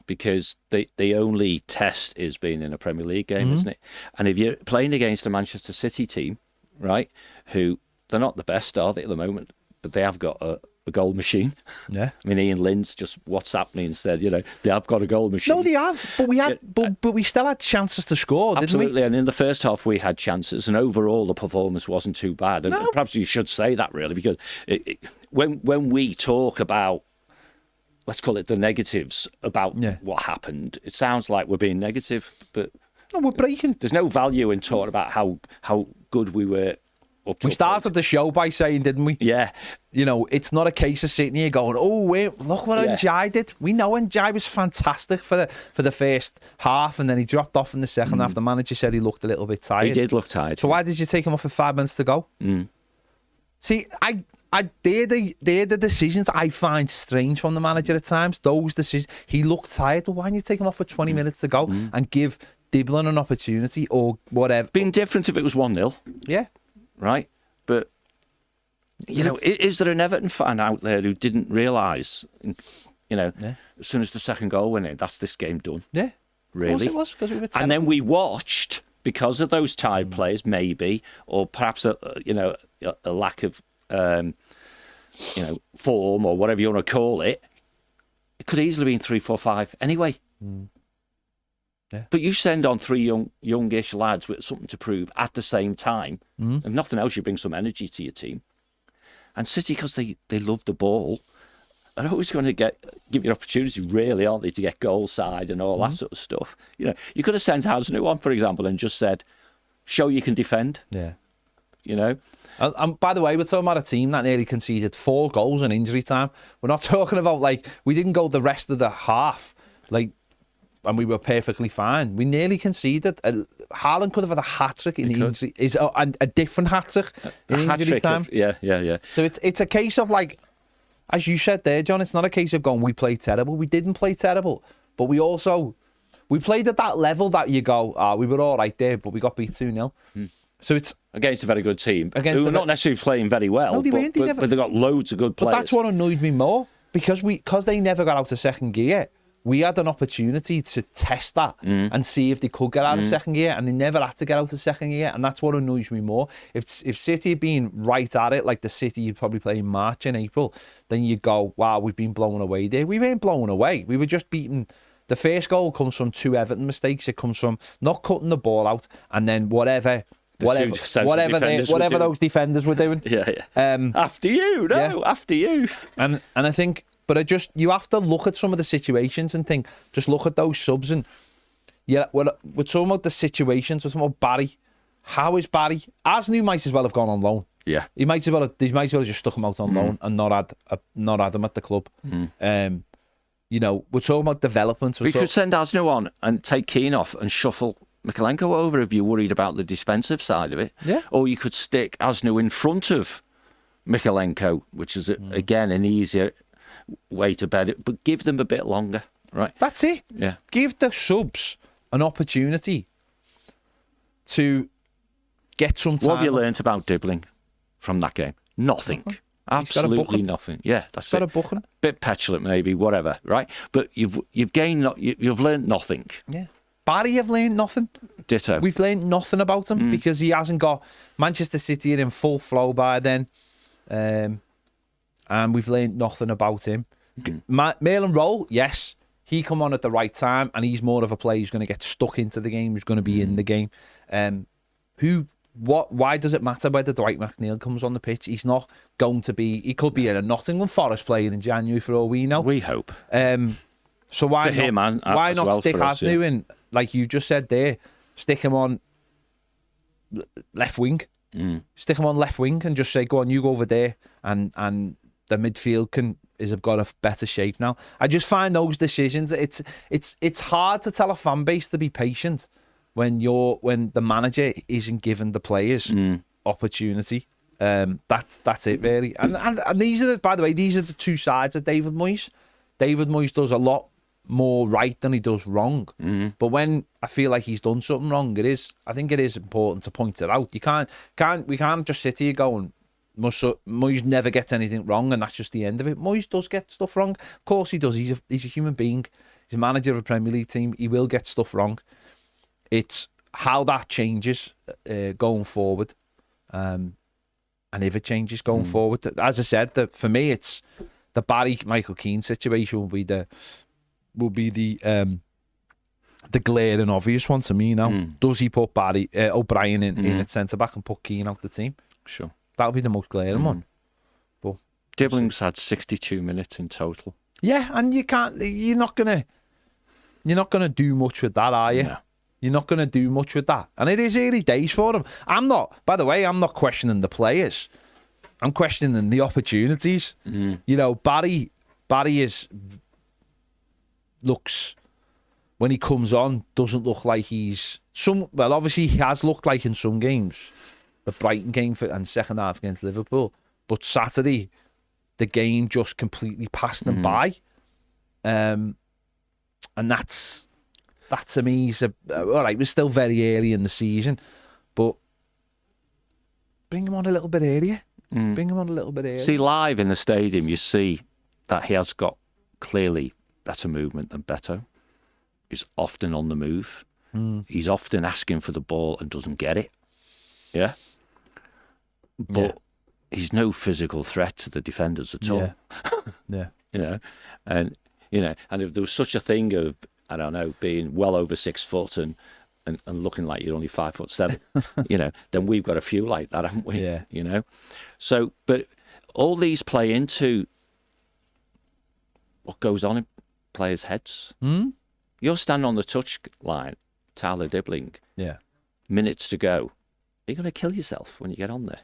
Because the only test is being in a Premier League game, isn't it? And if you're playing against a Manchester City team, right, who, they're not the best, are they, at the moment, but they have got a goal machine.
Yeah.
I mean, Ian Lynn's just WhatsApped me and said, they have got a goal machine.
No, they have, but we still had chances to score, didn't we?
Absolutely, and in the first half we had chances, and overall the performance wasn't too bad. And perhaps you should say that, really, because when we talk about, let's call it the negatives about what happened, it sounds like we're being negative, but
no, we're breaking.
There's no value in talking about how good we were.
We started the show by saying, didn't we?
Yeah.
It's not a case of sitting here going, oh, wait, look what Njai did. We know Njai was fantastic for the first half, and then he dropped off in the second half. The manager said he looked a little bit tired.
He did look tired.
So why did you take him off with 5 minutes to go? See, they're the decisions I find strange from the manager at times. Those decisions. He looked tired. Well, why don't you take him off with 20 minutes to go and give Dibbling an opportunity or whatever?
Been different if it was 1-0.
Yeah.
Right? But, is there an Everton fan out there who didn't realise, as soon as the second goal went in, that's this game done?
Yeah.
Really?
Of course it was, because we were terrible.
And then we watched, because of those tired players, maybe, or perhaps a lack of form or whatever you want to call it, it could easily have been 3-4-5 anyway.
Yeah.
But you send on three youngish lads with something to prove at the same time. If nothing else, you bring some energy to your team. And City, because they love the ball, are always going to give you an opportunity, really, aren't they, to get goal side and all that sort of stuff. You could have sent Haaland on, for example, and just said, show you can defend.
Yeah.
And
by the way, we're talking about a team that nearly conceded 4 goals in injury time. We're not talking about, we didn't go the rest of the half, and we were perfectly fine. We nearly conceded. Haaland could have had a hat-trick in the injury. A different hat-trick in injury time.
Yeah.
So it's a case of, as you said there, John, it's not a case of going, we played terrible. We didn't play terrible. But we played at that level that you go, we were all right there, but we got beat 2-0. So it's
against a very good team who are not necessarily playing very well,
no,
but they got loads of good players.
But that's what annoyed me more, because they never got out of second gear. We had an opportunity to test that and see if they could get out of second gear, and they never had to get out of second gear, and that's what annoys me more. If City had been right at it, like the City you'd probably play in March and April, then you go, wow, we've been blown away there. We weren't blown away. We were just beaten. The first goal comes from 2 Everton mistakes. It comes from not cutting the ball out, and then whatever those defenders were doing.
After you, after you.
And I think, but you have to look at some of the situations and think, just look at those subs, and we're talking about the situations. We're talking about Barry. How is Barry? Asnu might as well have gone on loan.
Yeah,
he might as well have just stuck him out on loan and not had him at the club. We're talking about development.
We could send Asnu on and take Keane off and shuffle Mykolenko over if you're worried about the defensive side of it.
Yeah.
Or you could stick Asnu in front of Mykolenko, which is, again, an easier way to bet it, but give them a bit longer. Right.
That's it.
Yeah.
Give the subs an opportunity to get some time.
What have you learnt about dribbling from that game? Nothing. Absolutely nothing. Yeah, that's
got a booking.
Bit petulant, maybe, whatever, right? But you've gained, you've learned nothing.
Yeah. Barry have learned nothing.
Ditto.
We've learned nothing about him because he hasn't got Manchester City in full flow by then. And we've learned nothing about him. Maitland Rowe, yes, he come on at the right time and he's more of a player who's going to get stuck into the game, who's going to be in the game. Why does it matter whether Dwight McNeil comes on the pitch? He's not going to be, he could be in a Nottingham Forest playing in January for all we know.
We hope.
So why not stick Hasnu in, like you just said there, stick him on left wing. Stick him on left wing and just say, go on, you go over there, and the midfield has got a better shape now. I just find those decisions, it's hard to tell a fan base to be patient when the manager isn't giving the players opportunity. That's it really. And these are by the way, these are the two sides of David Moyes. David Moyes does a lot more right than he does wrong. But when I feel like he's done something wrong, I think it is important to point it out. We can't just sit here going, Moyes never gets anything wrong and that's just the end of it. Moyes does get stuff wrong. Of course he does. He's a human being. He's a manager of a Premier League team. He will get stuff wrong. It's how that changes going forward. And if it changes going forward. As I said, for me it's the Barry Michael Keane situation will be the glaring obvious one to me now. Does he put Barry O'Brien in at centre back and put Keane out the team?
Sure.
That'll be the most glaring one. But
Dribbling's had 62 minutes in total.
Yeah, and you're not gonna do much with that, are you? No. You're not gonna do much with that. And it is early days for him. By the way, I'm not questioning the players. I'm questioning the opportunities. You know, Barry looks, when he comes on, doesn't look like obviously he has looked like in some games, the Brighton game and second half against Liverpool, but Saturday the game just completely passed them by, and that to me is all right. We're still very early in the season, but bring him on a little bit earlier. Bring him on a little bit earlier.
See, live in the stadium, you see that he has got clearly better movement than Beto. He's often on the move. He's often asking for the ball and doesn't get it. Yeah. But he's no physical threat to the defenders at all.
Yeah.
And if there was such a thing of, I don't know, being well over 6 foot and looking like you're only 5'7", then we've got a few like that, haven't we?
Yeah.
So, but all these play into what goes on in players' heads. You're standing on the touch line, Tyler Dibbling.
Yeah.
Minutes to go. You're going to kill yourself when you get on there.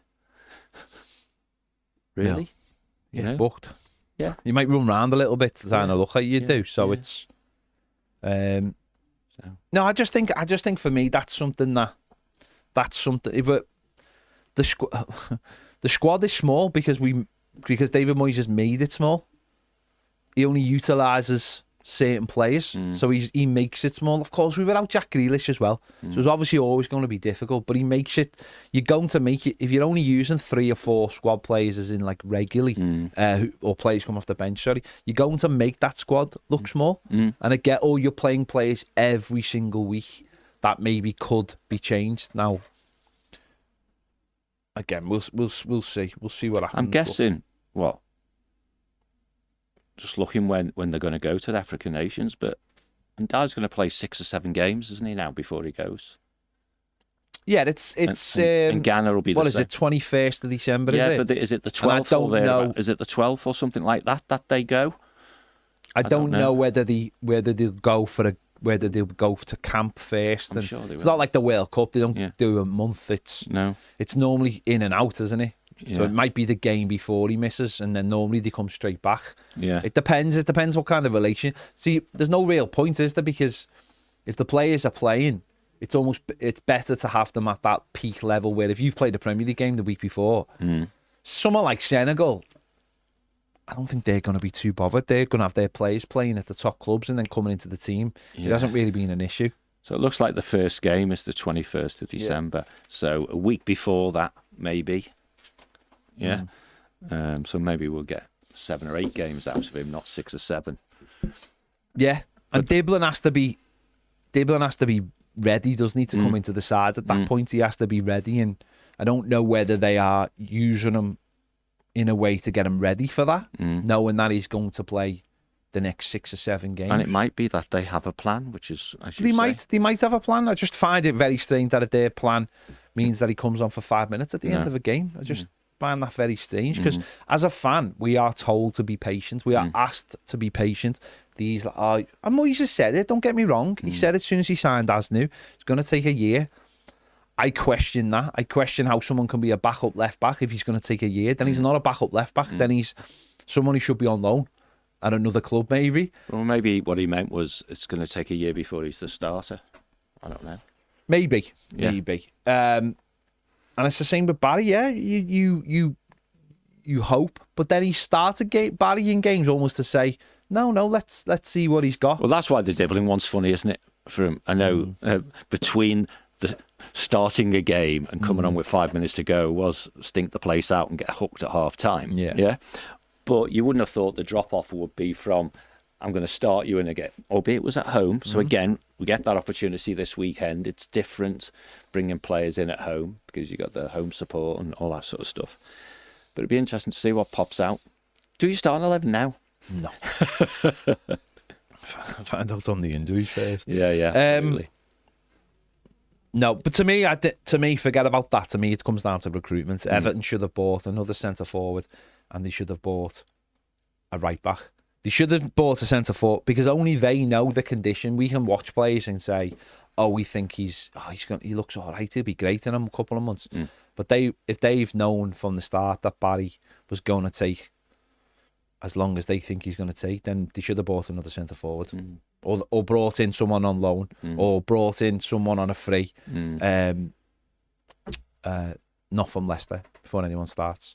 Really?
Yeah. You get booked.
Yeah.
You might run around a little bit to kind of look like you do. So it's. No, I just think for me that's something. If the squad is small because David Moyes has made it small. He only utilises certain players, so he makes it small. Of course, we were out Jack Grealish as well, so it's obviously always going to be difficult. But he makes it. You're going to make it if you're only using 3 or 4 squad players, as in like regularly, or players come off the bench. Sorry, you're going to make that squad look small, and you're playing players every single week that maybe could be changed. Now, again, we'll see. We'll see what happens.
I'm guessing what. Just looking when they're going to go to the African nations, but Dad's going to play 6 or 7 games, isn't he now, before he goes?
Yeah, it's
and Ghana will be
what is it, 21st of December?
Yeah,
is it?
But is it the 12th? I don't know. Is it the 12th or something like that they go?
I don't know whether they'll go to camp first. And
sure
it's not like the World Cup; they don't do a month. It's normally in and out, isn't it? Yeah. So it might be the game before he misses, and then normally they come straight back.
Yeah,
it depends. It depends what kind of relation. See, there's no real point, is there? Because if the players are playing, it's better to have them at that peak level. Where if you've played a Premier League game the week before, someone like Senegal, I don't think they're going to be too bothered. They're going to have their players playing at the top clubs and then coming into the team. It hasn't really been an issue.
So it looks like the first game is the 21st of December. So a week before that, maybe. Yeah. So maybe we'll get 7 or 8 games out of him, not 6 or 7.
Yeah. And Diblin has to be ready, doesn't he, to come into the side. At that point, he has to be ready. And I don't know whether they are using him in a way to get him ready for that, knowing that he's going to play the next 6 or 7 games.
And it might be that they have a plan, which is, as you say.
They might have a plan. I just find it very strange that if their plan means that he comes on for 5 minutes at the end of a game. I just find that very strange, because as a fan, we are told to be patient. We are asked to be patient. And Moyes said it, don't get me wrong. He said it as soon as he signed Asnu. It's going to take a year. I question that. I question how someone can be a backup left back if he's going to take a year. Then he's not a backup left back. Then he's someone who should be on loan at another club, maybe.
Well, maybe what he meant was it's going to take a year before he's the starter. I don't know.
Maybe. And it's the same with Barry. Yeah, you hope, but then he started Barry in games almost to say, no, let's see what he's got.
Well, that's why the dribbling one's funny, isn't it? For him, I know between the starting a game and coming on with 5 minutes to go was stink the place out and get hooked at half time. Yeah. But you wouldn't have thought the drop off would be from, I'm going to start you in again, albeit it was at home. So again, we get that opportunity this weekend. It's different bringing players in at home because you got the home support and all that sort of stuff. But it'd be interesting to see what pops out. Do you start on 11 now?
No. Find out on the injuries first.
Yeah, absolutely.
No, but to me, forget about that. To me, it comes down to recruitment. Everton should have bought another centre forward, and they should have bought a right back. They should have bought a centre forward because only they know the condition. We can watch players and say, "Oh, we think he looks all right. He'll be great in a couple of months." But if they've known from the start that Barry was going to take as long as they think he's going to take, then they should have bought another centre forward, or brought in someone on loan, or brought in someone on a free, not from Leicester before anyone starts.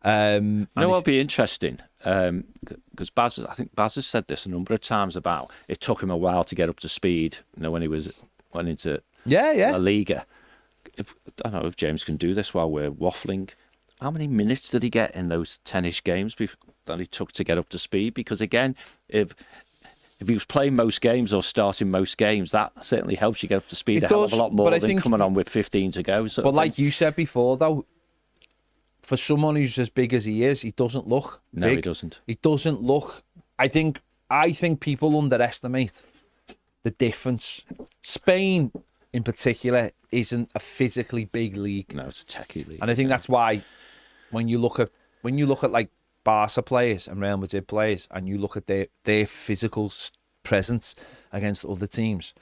It'll be interesting because I think Baz has said this a number of times about it took him a while to get up to speed. When he went into La Liga. I don't know if James can do this while we're waffling. How many minutes did he get in those 10-ish games that he took to get up to speed? Because again, if he was playing most games or starting most games, that certainly helps you get up to speed hell of a lot more than coming on with 15 to go.
But like you said before, though, for someone who's as big as he is, he doesn't look big.
No, he doesn't.
He doesn't look. I think people underestimate the difference. Spain, in particular, isn't a physically big league.
No, it's a techie league.
And I think that's why when you look at like Barca players and Real Madrid players, and you look at their physical presence against other teams,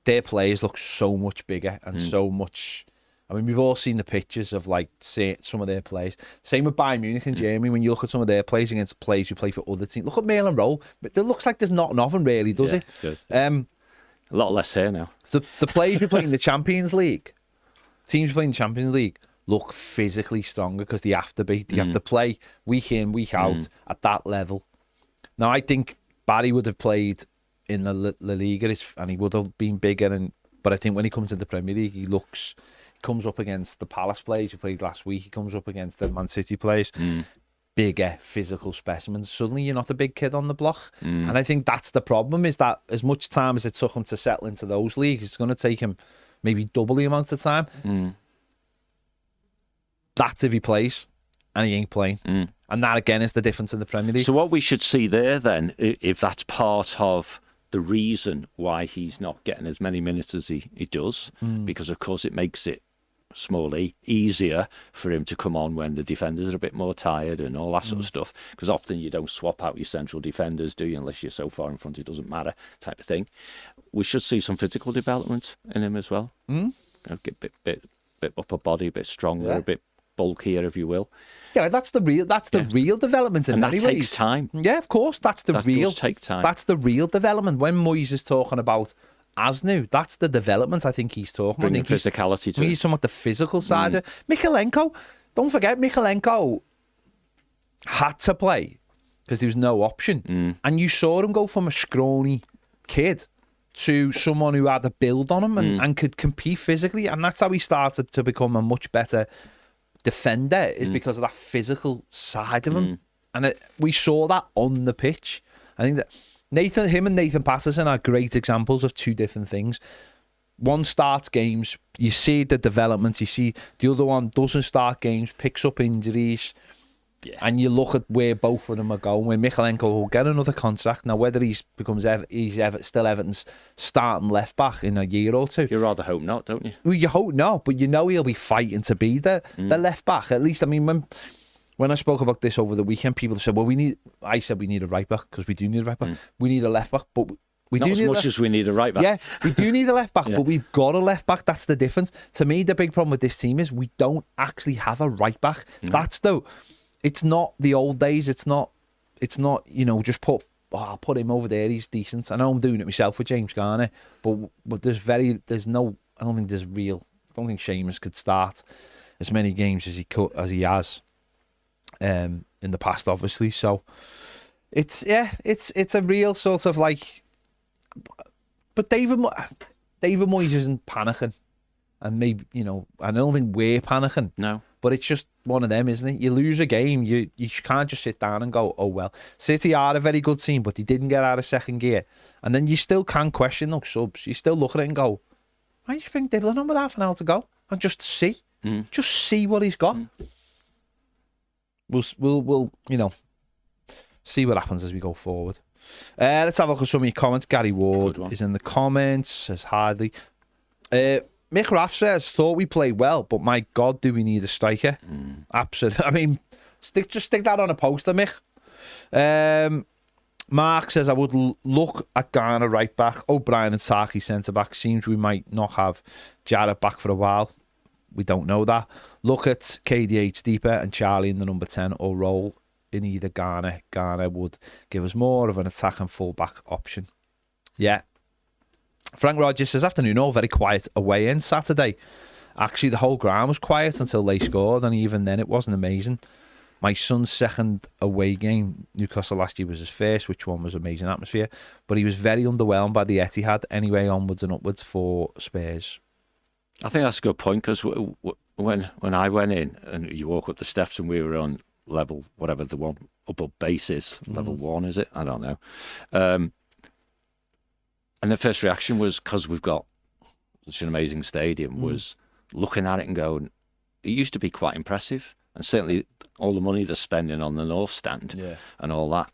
their players look so much bigger and so much. I mean, we've all seen the pictures of like some of their players. Same with Bayern Munich and Germany. When you look at some of their players against players who play for other teams, look at Mail and Roll. But it looks like there's not nothing really, does it?
It does. A lot less here now.
The players who play in the Champions League, teams playing the Champions League, look physically stronger because they have to be. They have to play week in, week out at that level. Now, I think Barry would have played in the La Liga and he would have been bigger. But I think when he comes into the Premier League, he comes up against the Palace players who played last week. He comes up against the Man City players. Bigger physical specimens. Suddenly you're not a big kid on the block. And I think that's the problem, is that as much time as it took him to settle into those leagues, it's going to take him maybe double the amount of time. That's if he plays and he ain't playing. And that again is the difference in the Premier League.
So what we should see there then, if that's part of the reason why he's not getting as many minutes as he does, because of course it makes it easier for him to come on when the defenders are a bit more tired and all that sort of stuff, because often you don't swap out your central defenders, do you, unless you're so far in front it doesn't matter, type of thing. We should see some physical development in him as well. Get a bit upper body, a bit stronger, a bit bulkier, if you will.
Yeah, that's the real development in many ways.
And that takes time.
Yeah, of course, that does
take time.
That's the real development. When Moyes is talking about Asnu, that's the development I think he's talking about.
Bringing physicality to it.
He's talking about the physical side of Mikalenko. Don't forget, Mikalenko had to play because there was no option. And you saw him go from a scrawny kid to someone who had a build on him and could compete physically. And that's how he started to become a much better defender, is because of that physical side of him. And we saw that on the pitch. I think that him and Nathan Patterson are great examples of two different things. One starts games, you see the development, you see the other one doesn't start games, picks up injuries, and you look at where both of them are going. When Michalenko will get another contract now, whether he's still Everton's starting left back in a year or two.
You rather hope not, don't you?
Well, you hope not, but you know he'll be fighting to be the left back. At least, I mean, when I spoke about this over the weekend, people said, well, I said we need a right back, because we do need a right back. We need a left back, but we
not
do
as
need
much as we need a right back.
Yeah, we do need a left back, but we've got a left back. That's the difference. To me, the big problem with this team is we don't actually have a right back. It's not the old days. It's not, just I'll put him over there, he's decent. I know I'm doing it myself with James Garner, but I don't think Seamus could start as many games as he has in the past, obviously. So it's a real sort of like, but David Moyes isn't panicking, and maybe I don't think we're panicking.
No,
but it's just one of them, isn't it? You lose a game, you can't just sit down and go, oh well. City are a very good team, but they didn't get out of second gear, and then you still can't question those subs. You still look at it and go, why don't you bring Dibblin on with half an hour to go and just see what he's got. We'll see what happens as we go forward. Let's have a look at some of your comments. Gary Ward is in the comments, says hardly. Mick Raff says, thought we played well, but my God, do we need a striker? Absolutely. I mean, just stick that on a poster, Mick. Mark says, I would look at Garner right back. O'Brien and Saki centre back. Seems we might not have Jarrett back for a while. We don't know that. Look at KDH deeper and Charlie in the number 10, or roll in either Garner. Garner would give us more of an attacking full-back option. Yeah. Frank Rogers says, afternoon all, very quiet away in Saturday. Actually, the whole ground was quiet until they scored, and even then it wasn't amazing. My son's second away game, Newcastle last year, was his first, which one was amazing atmosphere, but he was very underwhelmed by the Etihad. Anyway, onwards and upwards for Spurs.
I think that's a good point, because when I went in and you walk up the steps and we were on level, whatever the one above base is, level 1, is it? I don't know. And the first reaction was, because we've got such an amazing stadium, was looking at it and going, it used to be quite impressive. And certainly all the money they're spending on the North Stand and all that.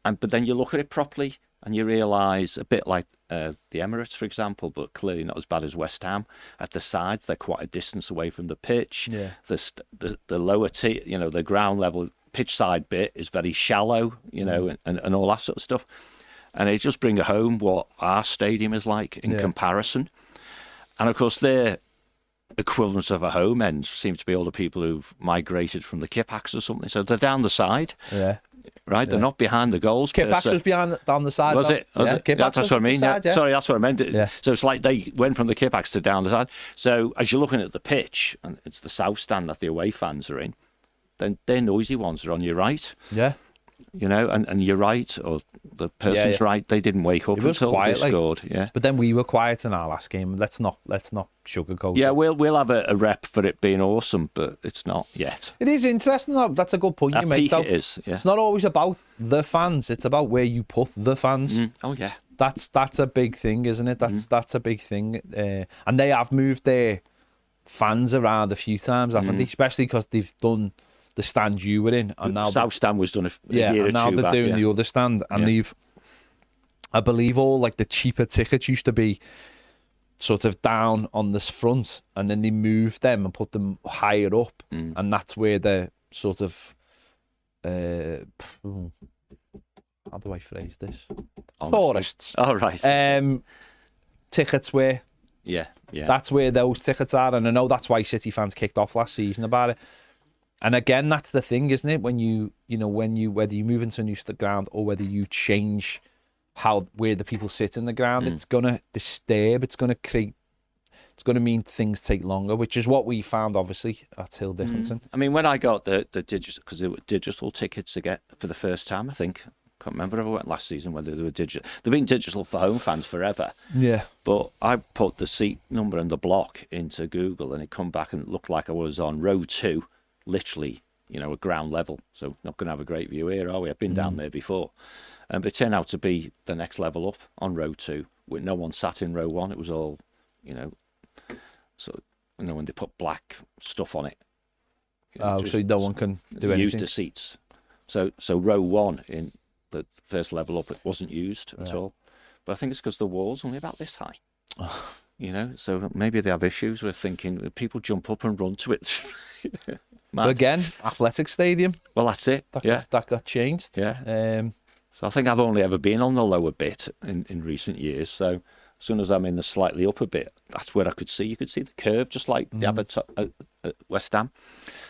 But then you look at it properly and you realise, a bit like the Emirates, for example, but clearly not as bad as West Ham. At the sides, they're quite a distance away from the pitch. Yeah. The lower the ground level pitch side bit is very shallow, and all that sort of stuff. And they just bring home what our stadium is like in comparison. And of course, their equivalents of a home end seem to be all the people who've migrated from the Kippax or something. So they're down the side. Yeah. Right? They're not behind the goals.
Kippax was down the side.
Was it? That's what I mean. Side, Sorry, that's what I meant. Yeah. So it's like they went from the Kippax to down the side. So as you're looking at the pitch, and it's the South Stand that the away fans are in, then their noisy ones are on your right. Yeah. And you're right, or the person's right. They didn't wake up until they scored. Yeah, but
then we were quiet in our last game. Let's not sugarcoat.
Yeah, we'll have a rep for it being awesome, but it's not yet.
It is interesting though. That's a good point you make. Though.
It is. Yeah.
It's not always about the fans. It's about where you put the fans.
Oh yeah.
That's a big thing, isn't it? That's a big thing. And they have moved their fans around a few times, haven't they? Especially because they've done the stand you were in, and now
South Stand was done a year or two back.
Now they're doing the other stand, and they've, I believe, all like the cheaper tickets used to be sort of down on this front, and then they moved them and put them higher up, and that's where the sort of how do I phrase this? Tourists.
Oh right.
Tickets were.
Yeah.
That's where those tickets are, and I know that's why City fans kicked off last season about it. And again, that's the thing, isn't it? When whether you move into a new ground or whether you change where the people sit in the ground, it's gonna disturb. It's gonna create it's going to mean things take longer, which is what we found, obviously, at Hill Dickinson.
I mean, when I got the digital, because there were digital tickets to get for the first time, I think. Can't remember if I went last season whether they were digital. They've been digital for home fans forever.
Yeah.
But I put the seat number and the block into Google, and it come back and it looked like I was on row 2, literally, at ground level. So not going to have a great view here, are we? I've been down there before. But it turned out to be the next level up on row 2, with no one sat in row 1. It was all, so when they put black stuff on it.
So no one can do anything.
Use the seats. So row 1 in the first level up, it wasn't used at all. But I think it's because the wall's only about this high. So maybe they have issues with thinking people jump up and run to it.
But again, athletic stadium.
Well, that's it.
That got changed.
Yeah. So I think I've only ever been on the lower bit in recent years. So as soon as I'm in the slightly upper bit, that's where I could see. You could see the curve, just like the Everton at West Ham.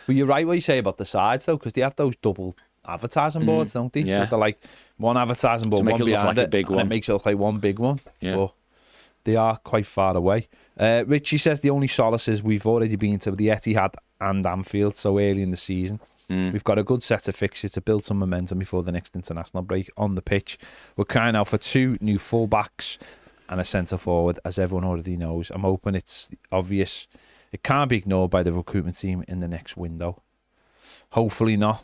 Well, you're right what you say about the sides, though, because they have those double advertising boards, don't they?
Yeah.
So they're like one advertising board, one behind it, and it makes it look like one big one.
Yeah.
But they are quite far away. Richie says the only solace is we've already been to the Etihad and Anfield so early in the season. We've got a good set of fixtures to build some momentum before the next international break on the pitch. We're crying out for 2 new full-backs and a centre-forward, as everyone already knows. I'm hoping it's obvious. It can't be ignored by the recruitment team in the next window. Hopefully not.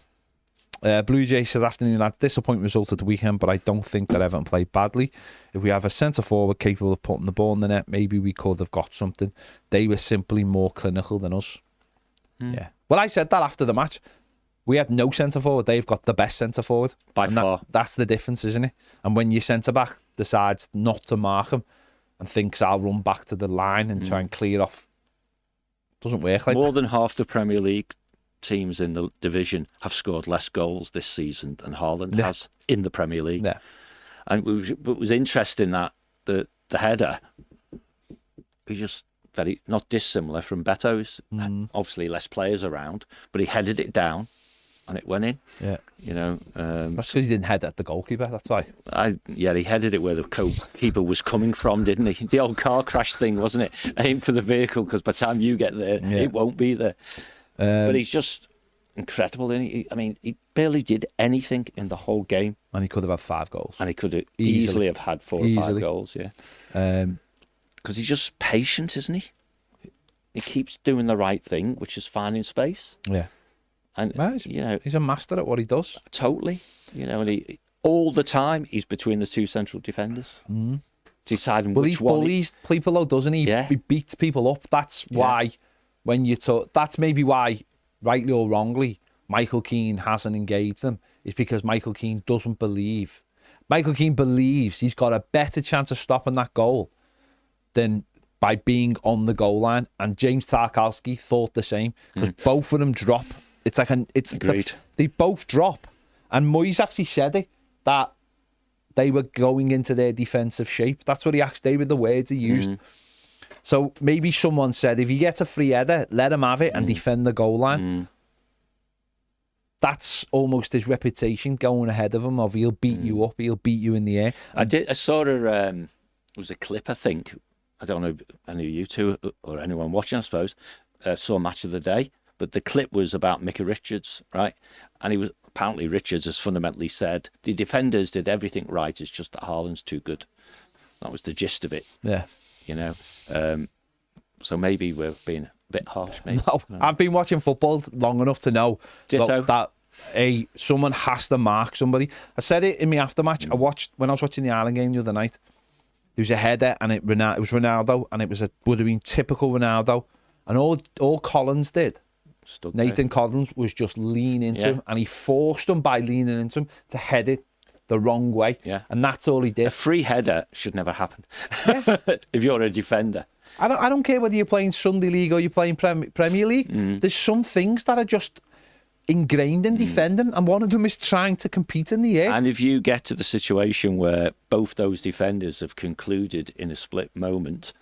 Blue Jay says, afternoon lads, disappointing result at the weekend, but I don't think that Everton played badly. If we have a centre-forward capable of putting the ball in the net, maybe we could have got something. They were simply more clinical than us. Yeah. Well, I said that after the match. We had no centre-forward. They've got the best centre-forward.
By far.
That's the difference, isn't it? And when your centre-back decides not to mark him and thinks I'll run back to the line and try and clear off, it doesn't work like that.
More than half the Premier League teams in the division have scored less goals this season than Haaland has in the Premier League.
Yeah.
And it was interesting that the header, he just very not dissimilar from Beto's. Obviously less players around, but he headed it down and it went in.
Yeah.
That's
because he didn't head at the goalkeeper, that's why.
He headed it where the goalkeeper was coming from, didn't he? The old car crash thing, wasn't it? Aim for the vehicle, because by the time you get there, it won't be there. But he's just incredible. He barely did anything in the whole game.
And he could have had 5 goals.
And he could have easily have had 4 or 5 goals, because he's just patient, isn't he? He keeps doing the right thing, which is finding space.
Yeah.
And,
he's a master at what he does.
Totally. And he, all the time, he's between the 2 central defenders. Deciding which one.
Well, he bullies people, though, doesn't he?
Yeah.
He beats people up. That's why, when you talk, that's maybe why, rightly or wrongly, Michael Keane hasn't engaged them. It's because Michael Keane doesn't believe. Michael Keane believes he's got a better chance of stopping that goal than by being on the goal line. And James Tarkowski thought the same, because both of them drop. It's like they both drop. And Moyes actually said it, that they were going into their defensive shape. That's what they were the words he used. So maybe someone said, if he gets a free header, let him have it and defend the goal line. That's almost his reputation going ahead of him, of he'll beat you up, he'll beat you in the air.
I saw it was a clip, I think. I don't know if any of you two or anyone watching, I suppose, saw Match of the Day. But the clip was about Mickey Richards, right? And apparently Richards has fundamentally said, the defenders did everything right, it's just that Haaland's too good. That was the gist of it.
Yeah.
So maybe we're being a bit harsh, maybe.
No, I've been watching football long enough to know that someone has to mark somebody. I said it in my aftermatch. When I was watching the Ireland game the other night, there was a header and it was Ronaldo, and it would have been typical Ronaldo. And all Collins did, Nathan Collins, was just lean into him, and he forced him by leaning into him to head it the wrong way. Yeah. And that's all he did.
A free header should never happen if you're a defender.
I don't care whether you're playing Sunday League or you're playing Premier League. There's some things that are just ingrained in defending, and one of them is trying to compete in the air.
And if you get to the situation where both those defenders have concluded in a split moment,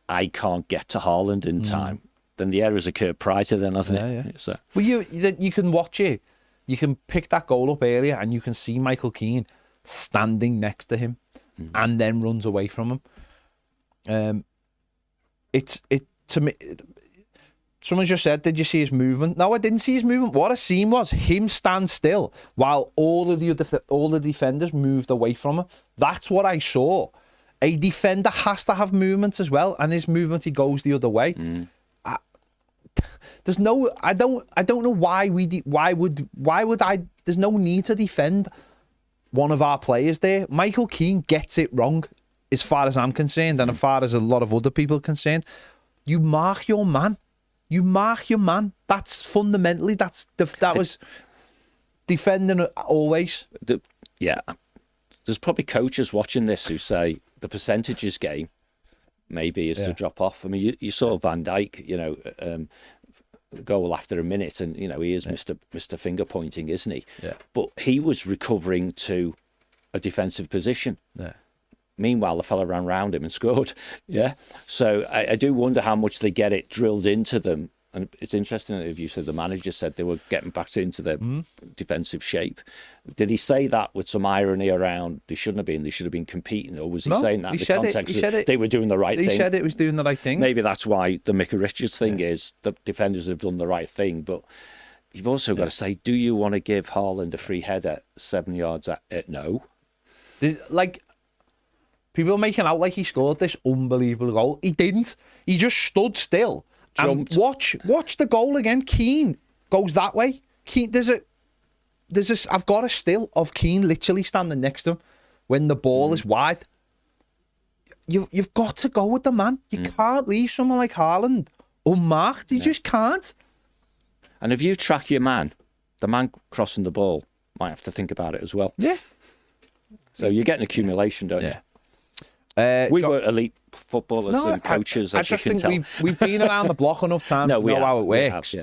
I can't get to Haaland in time, then the errors occurred prior to then, hasn't it?
Yeah.
So.
Well, you can watch it. You can pick that goal up earlier, and you can see Michael Keane standing next to him, and then runs away from him. to me, someone just said, did you see his movement? No, I didn't see his movement. What I seen was him stand still while all the defenders moved away from him. That's what I saw. A defender has to have movement as well, and his movement, he goes the other way. There's no, I don't know why there's no need to defend one of our players there. Michael Keane gets it wrong, as far as I'm concerned, and as far as a lot of other people are concerned. You mark your man. You mark your man. That's fundamentally, that was defending always.
Yeah. There's probably coaches watching this who say the percentages game maybe is to drop off. I mean, you saw Van Dijk, goal after a minute, and he is Mr. Finger pointing, isn't he?
Yeah.
But he was recovering to a defensive position.
Yeah.
Meanwhile, the fella ran round him and scored. Yeah. So I do wonder how much they get it drilled into them. And it's interesting that you said the manager said they were getting back into their defensive shape. Did he say that with some irony around they shouldn't have been? They should have been competing, or was he saying that in the context that they were doing the right thing?
He said it was doing the right thing.
Maybe that's why the Micah Richards thing is the defenders have done the right thing. But you've also got to say, do you want to give Haaland a free header 7 yards at no?
People are making out like he scored this unbelievable goal. He didn't. He just stood still.
Jumped.
And watch the goal again. Keane goes that way. Keane, I've got a still of Keane literally standing next to him when the ball is wide. You've got to go with the man. You can't leave someone like Haaland unmarked. You just can't.
And if you track your man, the man crossing the ball might have to think about it as well.
Yeah.
So you get an accumulation, don't you? We were elite footballers and coaches, as you can tell.
I just think we've been around the block enough times to know how it works.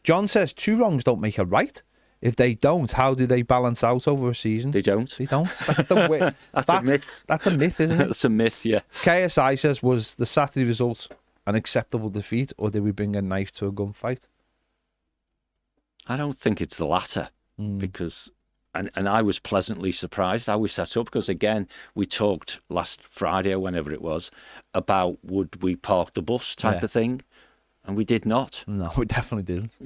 John says 2 wrongs don't make a right. If they don't, how do they balance out over a season?
They don't.
They don't. That's the way. That's a myth. That's a myth, isn't it?
That's a myth, yeah.
KSI says, was the Saturday result an acceptable defeat, or did we bring a knife to a gunfight?
I don't think it's the latter, because... And I was pleasantly surprised how we set up, because, again, we talked last Friday or whenever it was about would we park the bus type of thing, and we did not.
No, we definitely didn't.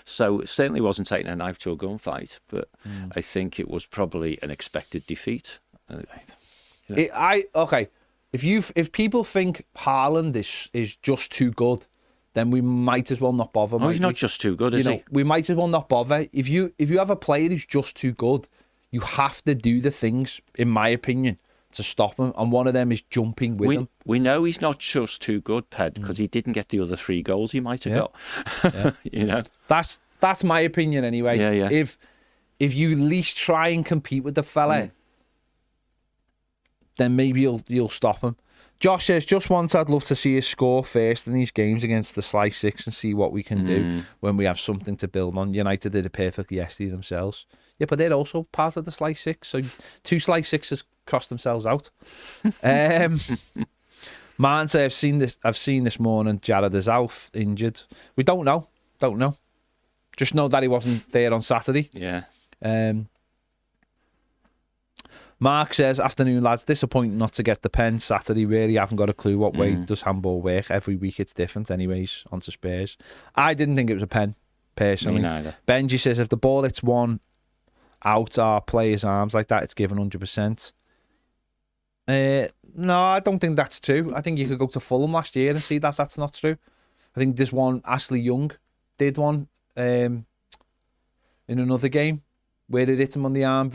So it certainly wasn't taking a knife to a gunfight, but I think it was probably an expected defeat.
Right. Okay, if people think Haaland is just too good, then we might as well not bother.
Oh, he's not just too good, is he?
We might as well not bother. If you have a player who's just too good, you have to do the things, in my opinion, to stop him. And one of them is jumping with him.
We know he's not just too good, Ped, because he didn't get the other 3 goals he might have got.
That's my opinion anyway.
Yeah.
If you at least try and compete with the fella, then maybe you'll stop him. Josh says, just once I'd love to see us score first in these games against the Sly Six and see what we can do when we have something to build on. United did it perfectly yesterday themselves. Yeah, but they're also part of the Sly Six, so 2 Sly Sixes crossed themselves out. Man says, I've seen this morning Jared is out, injured. We don't know. Just know that he wasn't there on Saturday.
Yeah.
Mark says, afternoon lads, disappointing not to get the pen Saturday. Really haven't got a clue what way does handball work. Every week it's different anyways. On to Spurs. I didn't think it was a pen, personally.
Me neither.
Benji says, if the ball hits one out our player's arms like that, it's given 100%. No, I don't think that's true. I think you could go to Fulham last year and see that that's not true. I think there's one, Ashley Young did one in another game where it hit him on the arm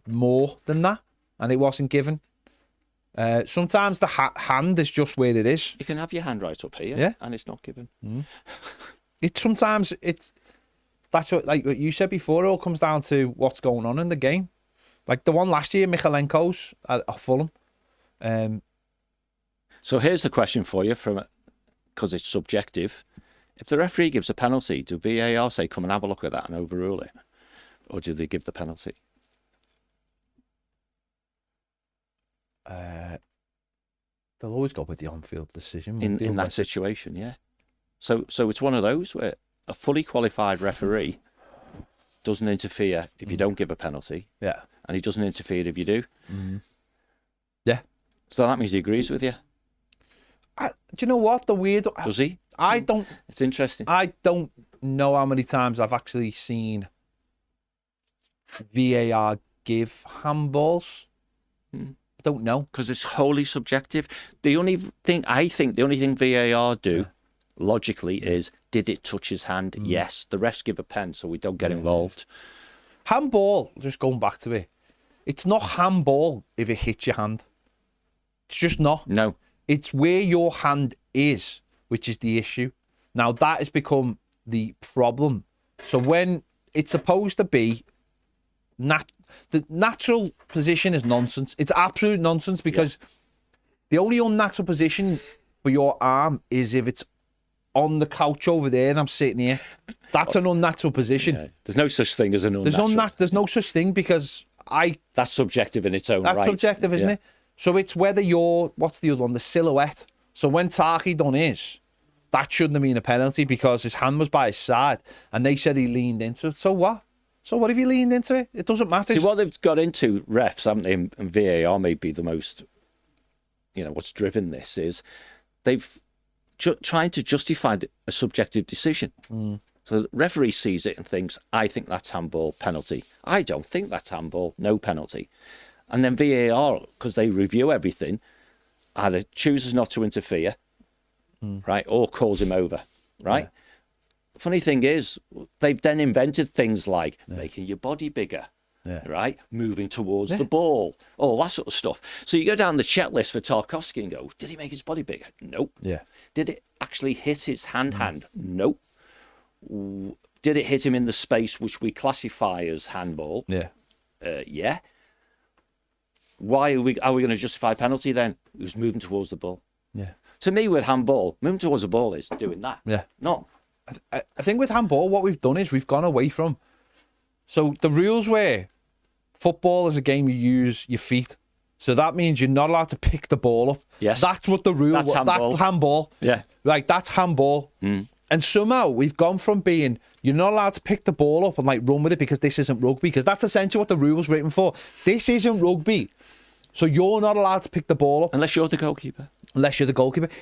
more than that, and it wasn't given. Sometimes the hand is just where it is.
You can have your hand right up here, and it's not given.
That's what you said before. It all comes down to what's going on in the game. Like the one last year, Michalenko's at Fulham.
So here's the question for you, because it's subjective. If the referee gives a penalty, do VAR say, come and have a look at that and overrule it? Or do they give the penalty?
They'll always go with the on-field decision.
In that situation, yeah. So it's one of those where a fully qualified referee doesn't interfere if you don't give a penalty.
Yeah.
And he doesn't interfere if you do.
Yeah.
So that means he agrees with you.
Do you know what? The weird...
Does he? It's interesting.
I don't know how many times I've actually seen VAR give handballs. I don't know,
because it's wholly subjective. The only thing VAR do logically is, did it touch his hand? Yes. The refs give a pen, so we don't get involved.
Handball, just going back to it, it's not handball if it hits your hand. It's just not.
No.
It's where your hand is, which is the issue. Now, that has become the problem. So when it's supposed to be, the natural position is nonsense. It's absolute nonsense, because the only unnatural position for your arm is if it's on the couch over there and I'm sitting here. That's an unnatural position.
Yeah. There's no such thing as an unnatural.
There's no such thing, because
that's subjective in its own right.
That's subjective, isn't it? So it's whether what's the other one? The silhouette. So when Toffee done his, that shouldn't have been a penalty because his hand was by his side and they said he leaned into it. So what? So what if he leaned into it? It doesn't matter.
See, what they've got into, refs, haven't they, and VAR may be the most, what's driven this is they've trying to justify a subjective decision. So the referee sees it and thinks, I think that's handball, penalty. I don't think that's handball, no penalty. And then VAR, because they review everything, either chooses not to interfere, right, or calls him over, right? Yeah. The funny thing is, they've then invented things like making your body bigger, right, moving towards the ball, all that sort of stuff. So you go down the checklist for Tarkovsky and go, did he make his body bigger? Nope. Yeah. Did it actually hit his hand? Nope. Did it hit him in the space which we classify as handball? Yeah. Yeah. Why are we going to justify penalty then? He was moving towards the ball. Yeah. To me, with handball, moving towards the ball is doing that. Yeah. Not.
I think with handball, what we've done is we've gone away from. So the rules were, football is a game you use your feet. So that means you're not allowed to pick the ball up. Yes. That's what the rule was. That's handball. Yeah. Right, that's handball. And somehow we've gone from being, you're not allowed to pick the ball up and run with it because this isn't rugby, because that's essentially what the rule was written for. This isn't rugby. So you're not allowed to pick the ball up.
Unless you're the goalkeeper.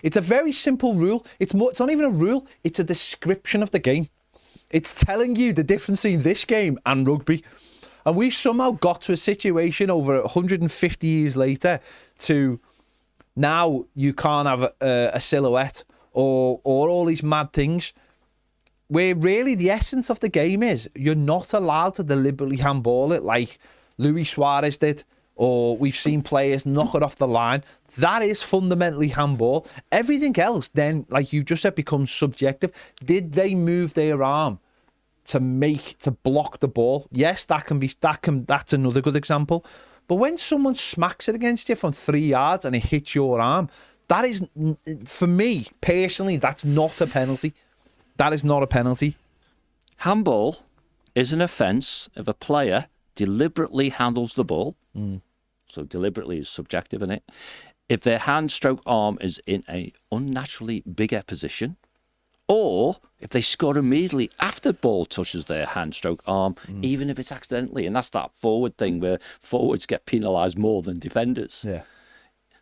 It's a very simple rule. It's not even a rule. It's a description of the game. It's telling you the difference between this game and rugby. And we've somehow got to a situation over 150 years later to now you can't have a silhouette or all these mad things, where really the essence of the game is you're not allowed to deliberately handball it like Luis Suarez did, or we've seen players knock it off the line. That is fundamentally handball. Everything else then, like you just said, becomes subjective. Did they move their arm to block the ball? Yes, that's another good example. But when someone smacks it against you from 3 yards and it hits your arm, that is, for me personally, that's not a penalty. That is not a penalty.
Handball is an offence if a player deliberately handles the ball. So deliberately is subjective, isn't it? If their hand/arm is in an unnaturally bigger position, or if they score immediately after the ball touches their hand/arm, even if it's accidentally. And that's that forward thing where forwards get penalised more than defenders. Yeah.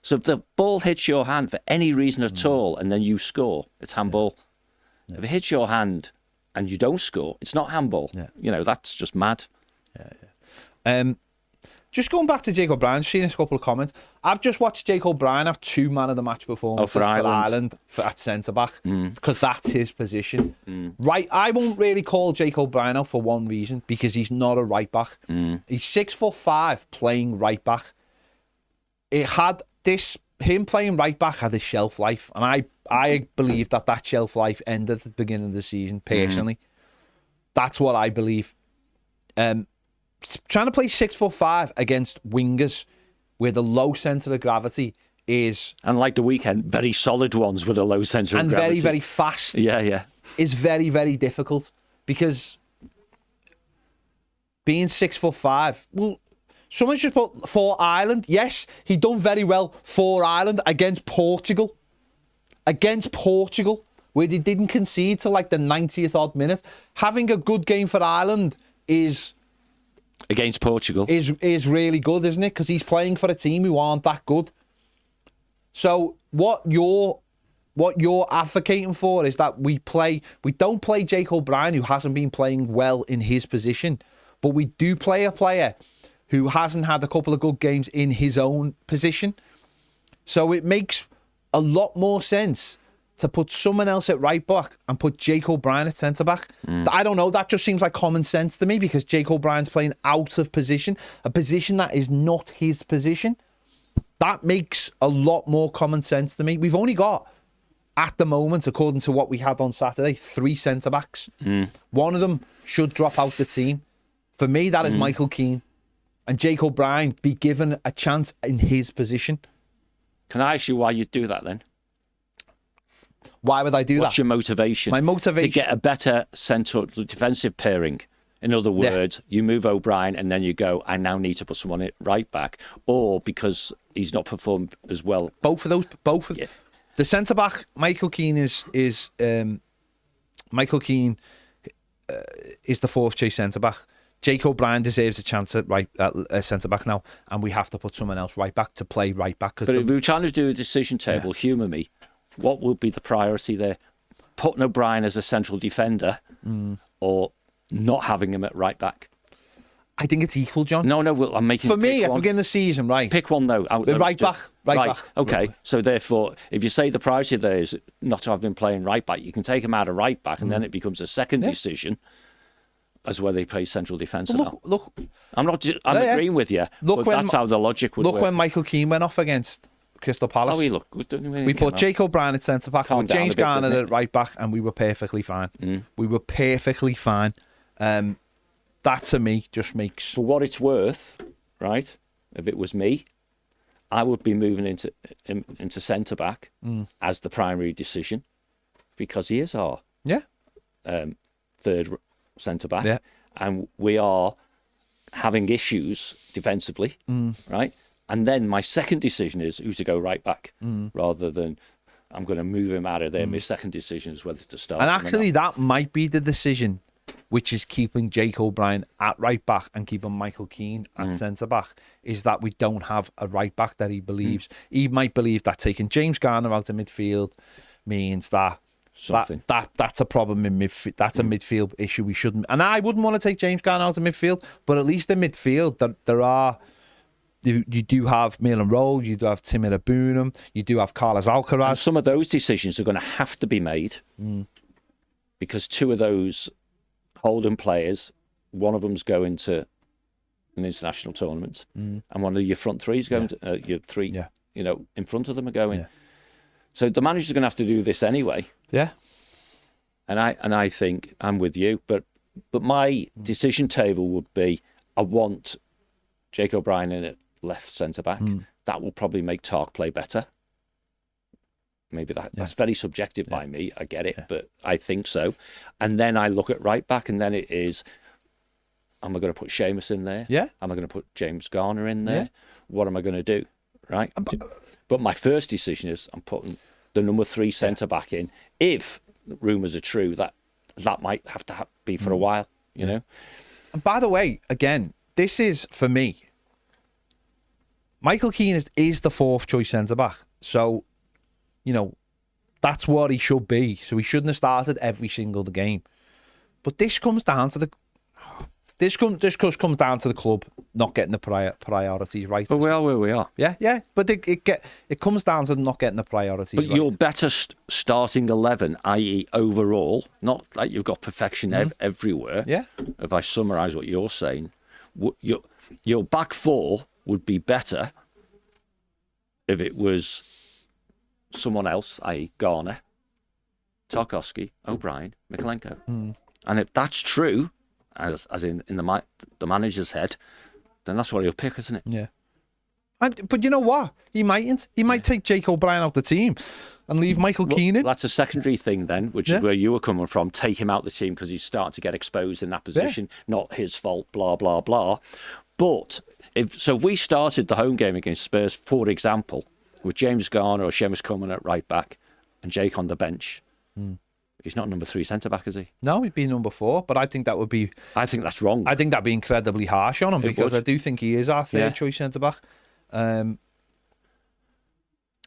So if the ball hits your hand for any reason at all and then you score, it's handball. Yeah. If it hits your hand and you don't score, it's not handball. Yeah. That's just mad.
Yeah. Just going back to Jacob Brien, seen a couple of comments. I've just watched Jacob Brien have 2 man of the match performances for Ireland at centre back, because that's his position. Right, I won't really call Jacob Brien out for one reason, because he's not a right back. He's 6'5" playing right back. Him playing right back had a shelf life, and I believe that shelf life ended at the beginning of the season. Personally, that's what I believe. Trying to play 6'5" against wingers where the low centre of gravity is,
and like the weekend, very solid ones with a low centre of gravity,
and very, very fast.
Yeah,
is very, very difficult, because being 6'5", well, someone should put for Ireland. Yes, he done very well for Ireland against Portugal. Where they didn't concede till the 90th odd minute. Having a good game for Ireland is,
against Portugal,
is really good, isn't it? Because he's playing for a team who aren't that good. So what what you're advocating for is that we don't play Jake O'Brien, who hasn't been playing well in his position, but we do play a player who hasn't had a couple of good games in his own position. So it makes a lot more sense to put someone else at right back and put Jake O'Brien at centre back. I don't know, that just seems like common sense to me, because Jake O'Brien's playing out of position, a position that is not his position. That makes a lot more common sense to me. We've only got, at the moment, according to what we had on Saturday, 3 centre backs. One of them should drop out the team. For me, that is Michael Keane. And Jake O'Brien be given a chance in his position.
Can I ask you why you'd do that then?
Why would I do that?
What's your motivation?
My motivation?
To get a better central defensive pairing. In other words, you move O'Brien and then you go, I now need to put someone at right back. Or because he's not performed as well.
Both of those. The centre back, Michael Keane is the 4th choice centre back. Jake O'Brien deserves a chance at centre back now, and we have to put someone else right back to play right back.
But if we were trying to do a decision table, humour me, what would be the priority there? Putting O'Brien as a central defender, or not having him at right back?
I think it's equal, John.
No, well, I'm making.
For me, at the beginning of the season, right?
Pick one though.
Right back.
Okay. So therefore, if you say the priority there is not to have him playing right back, you can take him out of right back, and then it becomes a second decision as whether they play central defence or not.
Look,
I'm agreeing with you. But that's how the logic would work.
Look when Michael Keane went off against Crystal Palace. We put Jake O'Brien at centre back, we put James Garner at right back, and we were perfectly fine. We were perfectly fine. That to me just makes.
For what it's worth, right? If it was me, I would be moving into centre back as the primary decision, because he is our third centre back, and we are having issues defensively, right? And then my second decision is who to go right back, rather than I'm going to move him out of there. My second decision is whether to start.
And actually, that might be the decision, which is keeping Jake O'Brien at right back and keeping Michael Keane at centre back, is that we don't have a right back that he believes. He might believe that taking James Garner out of midfield means that's a problem in midfield. That's a midfield issue we shouldn't. And I wouldn't want to take James Garner out of midfield, but at least in midfield there are. You do have Milan Roll, you do have Timur Abunum, you do have Carlos Alcaraz.
And some of those decisions are going to have to be made because 2 of those Holden players, one of them's going to an international tournament, and one of your front 3 is going to your 3. In front of them are going. So the manager's going to have to do this anyway.
Yeah.
And I think I'm with you, but my decision table would be I want Jake O'Brien in at left centre back. That will probably make Tark play better. Maybe that's very subjective by me. I get it, but I think so. And then I look at right back, and then it is, am I going to put Seamus in there?
Yeah.
Am I going to put James Garner in there? What am I going to do? Right. But my first decision is I'm putting the number 3 centre back in. If rumours are true, that might have to be for a while. You know.
And by the way, again, this is for me. Michael Keane is the 4th choice centre back, so that's what he should be. So he shouldn't have started every single game. But this comes down to the club not getting the priorities right.
But we are where we are.
Yeah. But it comes down to not getting the priorities right.
But your better starting 11, i.e. overall, not like you've got perfection everywhere.
Yeah.
If I summarise what you're saying, your back 4 would be better if it was someone else, i.e. Garner, Tarkowski, O'Brien, Mikolenko. And if that's true, as in the manager's head, then that's what he'll pick, isn't it?
Yeah. But you know what? He mightn't. He might take Jake O'Brien out the team and leave Michael Keane in.
That's a secondary thing then, which is where you were coming from. Take him out the team because he's starting to get exposed in that position. Not his fault, blah, blah, blah. But if we started the home game against Spurs, for example, with James Garner or Seamus coming at right back and Jake on the bench, he's not number 3 centre back, is he?
No, he'd be number 4. But I think that would be.
I think that's wrong.
I think that'd be incredibly harsh on him because I do think he is our 3rd choice centre back.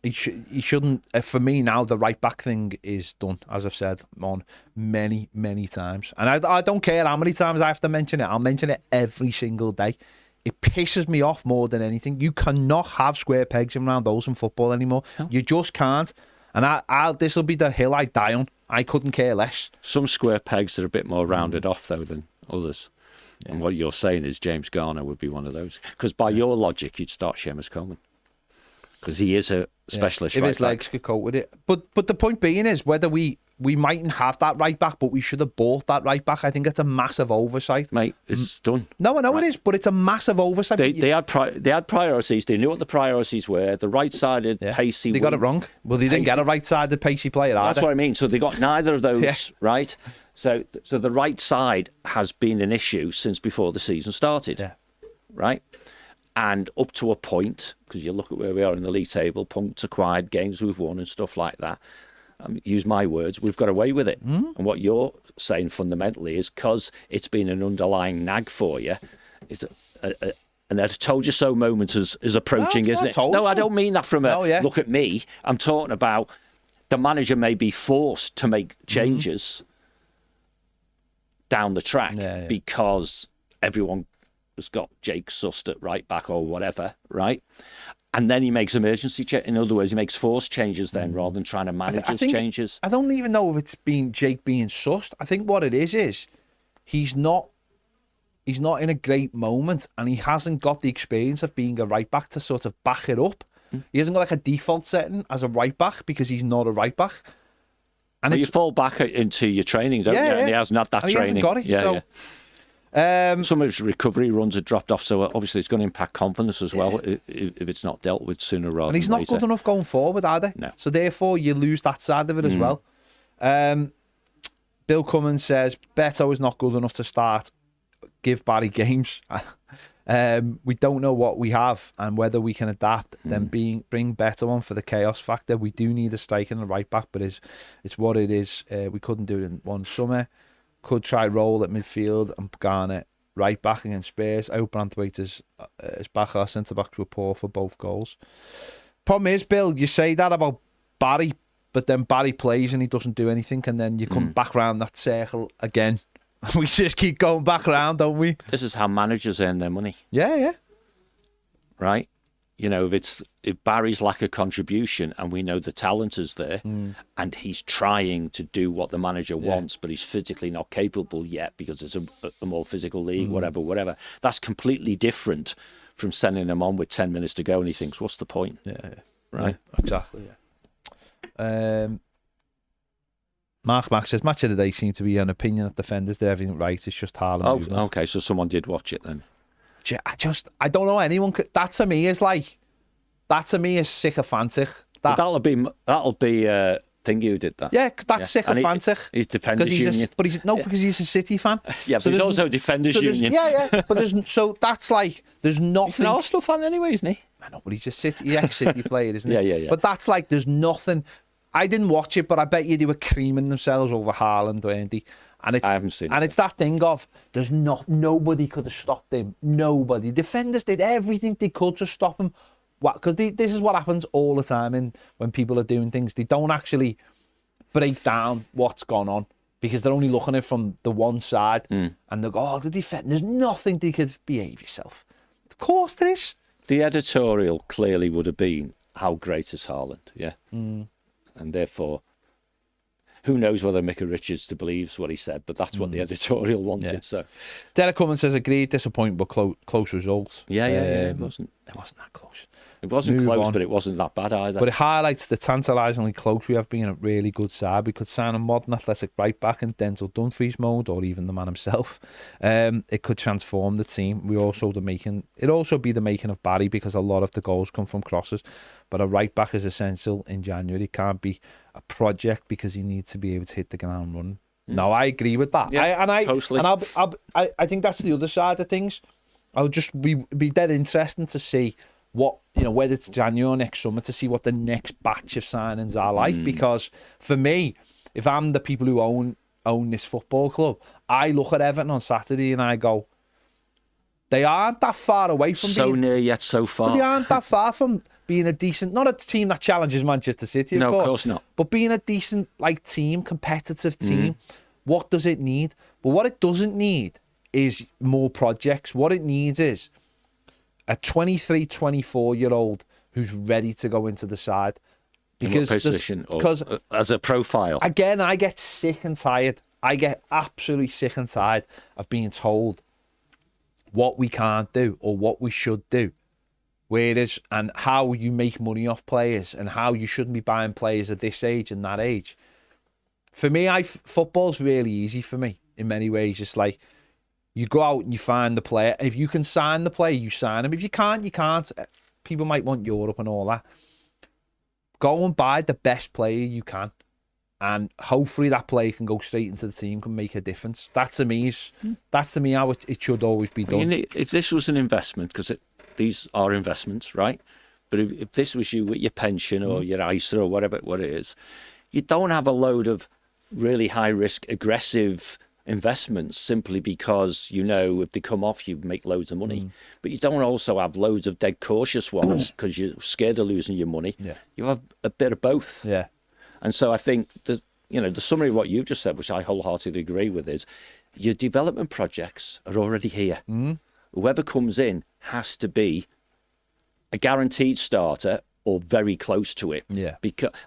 He shouldn't. For me now, the right back thing is done, as I've said on many times, and I don't care how many times I have to mention it. I'll mention it every single day. It pisses me off more than anything. You cannot have square pegs in round holes in football anymore. No. You just can't. And this will be the hill I die on. I couldn't care less.
Some square pegs are a bit more rounded off though than others. Yeah. And what you're saying is James Garner would be one of those. Because by your logic, you'd start Seamus Coleman. Because he is a specialist
if his legs could cope with it. But the point being is whether we mightn't have that right back, but we should have bought that right back. I think it's a massive oversight.
Mate, it's done.
No, I know it is, but it's a massive oversight.
They had priorities. They knew what the priorities were. The right-sided, pacey...
They got it wrong. Well, they didn't get a right-sided, pacey player either.
That's what I mean. So they got neither of those, right? So the right side has been an issue since before the season started, right? And up to a point, because you look at where we are in the league table, points acquired, games we've won and stuff like that, use my words, we've got away with it. And what you're saying fundamentally is because it's been an underlying nag for you, it's and a told you so moment is approaching, isn't it? No, I don't mean that from a look at me. I'm talking about the manager may be forced to make changes down the track because everyone has got Jake sussed at right back or whatever, right? And then he makes emergency in other words, he makes forced changes then rather than trying to manage his changes.
I don't even know if it's been Jake being sussed. I think what it is he's not in a great moment and he hasn't got the experience of being a right back to sort of back it up. He hasn't got like a default setting as a right back because he's not a right back. And
you fall back into your training, don't you? And he hasn't had that training.
He hasn't got it.
Some of his recovery runs have dropped off, so obviously it's going to impact confidence as well if it's not dealt with sooner rather than later.
And he's not good enough going forward, are they?
No.
So therefore, you lose that side of it as well. Bill Cummins says, Beto is not good enough to start. Give Barry games. We don't know what we have and whether we can adapt. Then bring Beto on for the chaos factor. We do need a striker and a right back, but it's what it is. We couldn't do it in one summer. Could try roll at midfield and Garner right back against Spurs. I hope Branthwaite is back. Our centre backs were poor for both goals. Problem is, Bill, you say that about Barry, but then Barry plays and he doesn't do anything, and then you come back round that circle again. We just keep going back round, don't we?
This is how managers earn their money.
Yeah.
Right? You know, if Barry's lack of contribution and we know the talent is there and he's trying to do what the manager wants, but he's physically not capable yet because it's a more physical league, whatever. That's completely different from sending him on with 10 minutes to go and he thinks, what's the point?
Yeah.
Right?
Yeah, exactly, Mark Max says, match of the day seemed to be an opinion that defenders did everything right. It's just Haaland.
Oh, okay, so someone did watch it then.
I don't know anyone could, that to me is sycophantic.
That'll be Thingy who did that.
Yeah, that's sycophantic.
He's defenders union.
Because he's a City fan.
Yeah, but he's also defenders union.
Yeah, but there's nothing.
He's an Arsenal fan anyway, isn't he?
I know, but he's a ex-City player, isn't he?
Yeah.
But that's there's nothing. I didn't watch it, but I bet you they were creaming themselves over Haaland, weren't they? And I haven't seen it. And it's that thing of nobody could have stopped him. Nobody. Defenders did everything they could to stop him. Because this is what happens all the time when people are doing things. They don't actually break down what's gone on because they're only looking at it from the one side and they go, the defender, there's nothing they could behave yourself. Of course there is.
The editorial clearly would have been, how great is Haaland? Yeah. And therefore, who knows whether Micah Richards believes what he said, but that's what the editorial wanted. Yeah. So,
Derek Cummins says, agreed, disappointing, but close results.
Yeah. It wasn't
that close.
It wasn't close, but it wasn't that bad either.
But it highlights the tantalisingly close we have been a really good side. We could sign a modern athletic right back in Denzel Dumfries mode, or even the man himself. It could transform the team. It'd also be the making of Barry, because a lot of the goals come from crosses. But a right back is essential in January. It can't be a project because he needs to be able to hit the ground running. No, I agree with that.
Yeah, totally.
I think that's the other side of things. I'll just be dead interesting to see what, whether it's January or next summer, to see what the next batch of signings are like. Because for me, if I'm the people who own this football club, I look at Everton on Saturday and I go, They aren't that far away from
so near yet so far.
But they aren't that far from being a decent, not a team that challenges Manchester City,
of course not.
But being a decent team, competitive team. What does it need? But what it doesn't need is more projects. What it needs is a 23, 24-year-old who's ready to go into the side.
Because in what position? Because as a profile.
Again, I get sick and tired. I get absolutely sick and tired of being told what we can't do or what we should do. Whereas, and how you make money off players and how you shouldn't be buying players at this age and that age. For me, football's really easy for me in many ways. It's like you go out and you find the player. And if you can sign the player, you sign him. If you can't, you can't. People might want Europe and all that. Go and buy the best player you can. And hopefully that player can go straight into the team, can make a difference. That's to me how it should always be done.
I mean, if this was an investment, because these are investments, right? But if this was you with your pension or your ISA or whatever what it is, you don't have a load of really high risk, aggressive investments simply because if they come off, you make loads of money. But you don't also have loads of dead cautious ones because you're scared of losing your money.
Yeah.
You have a bit of both.
Yeah.
And so I think the summary of what you just said, which I wholeheartedly agree with, is your development projects are already here. Whoever comes in has to be a guaranteed starter or very close to it.
Yeah.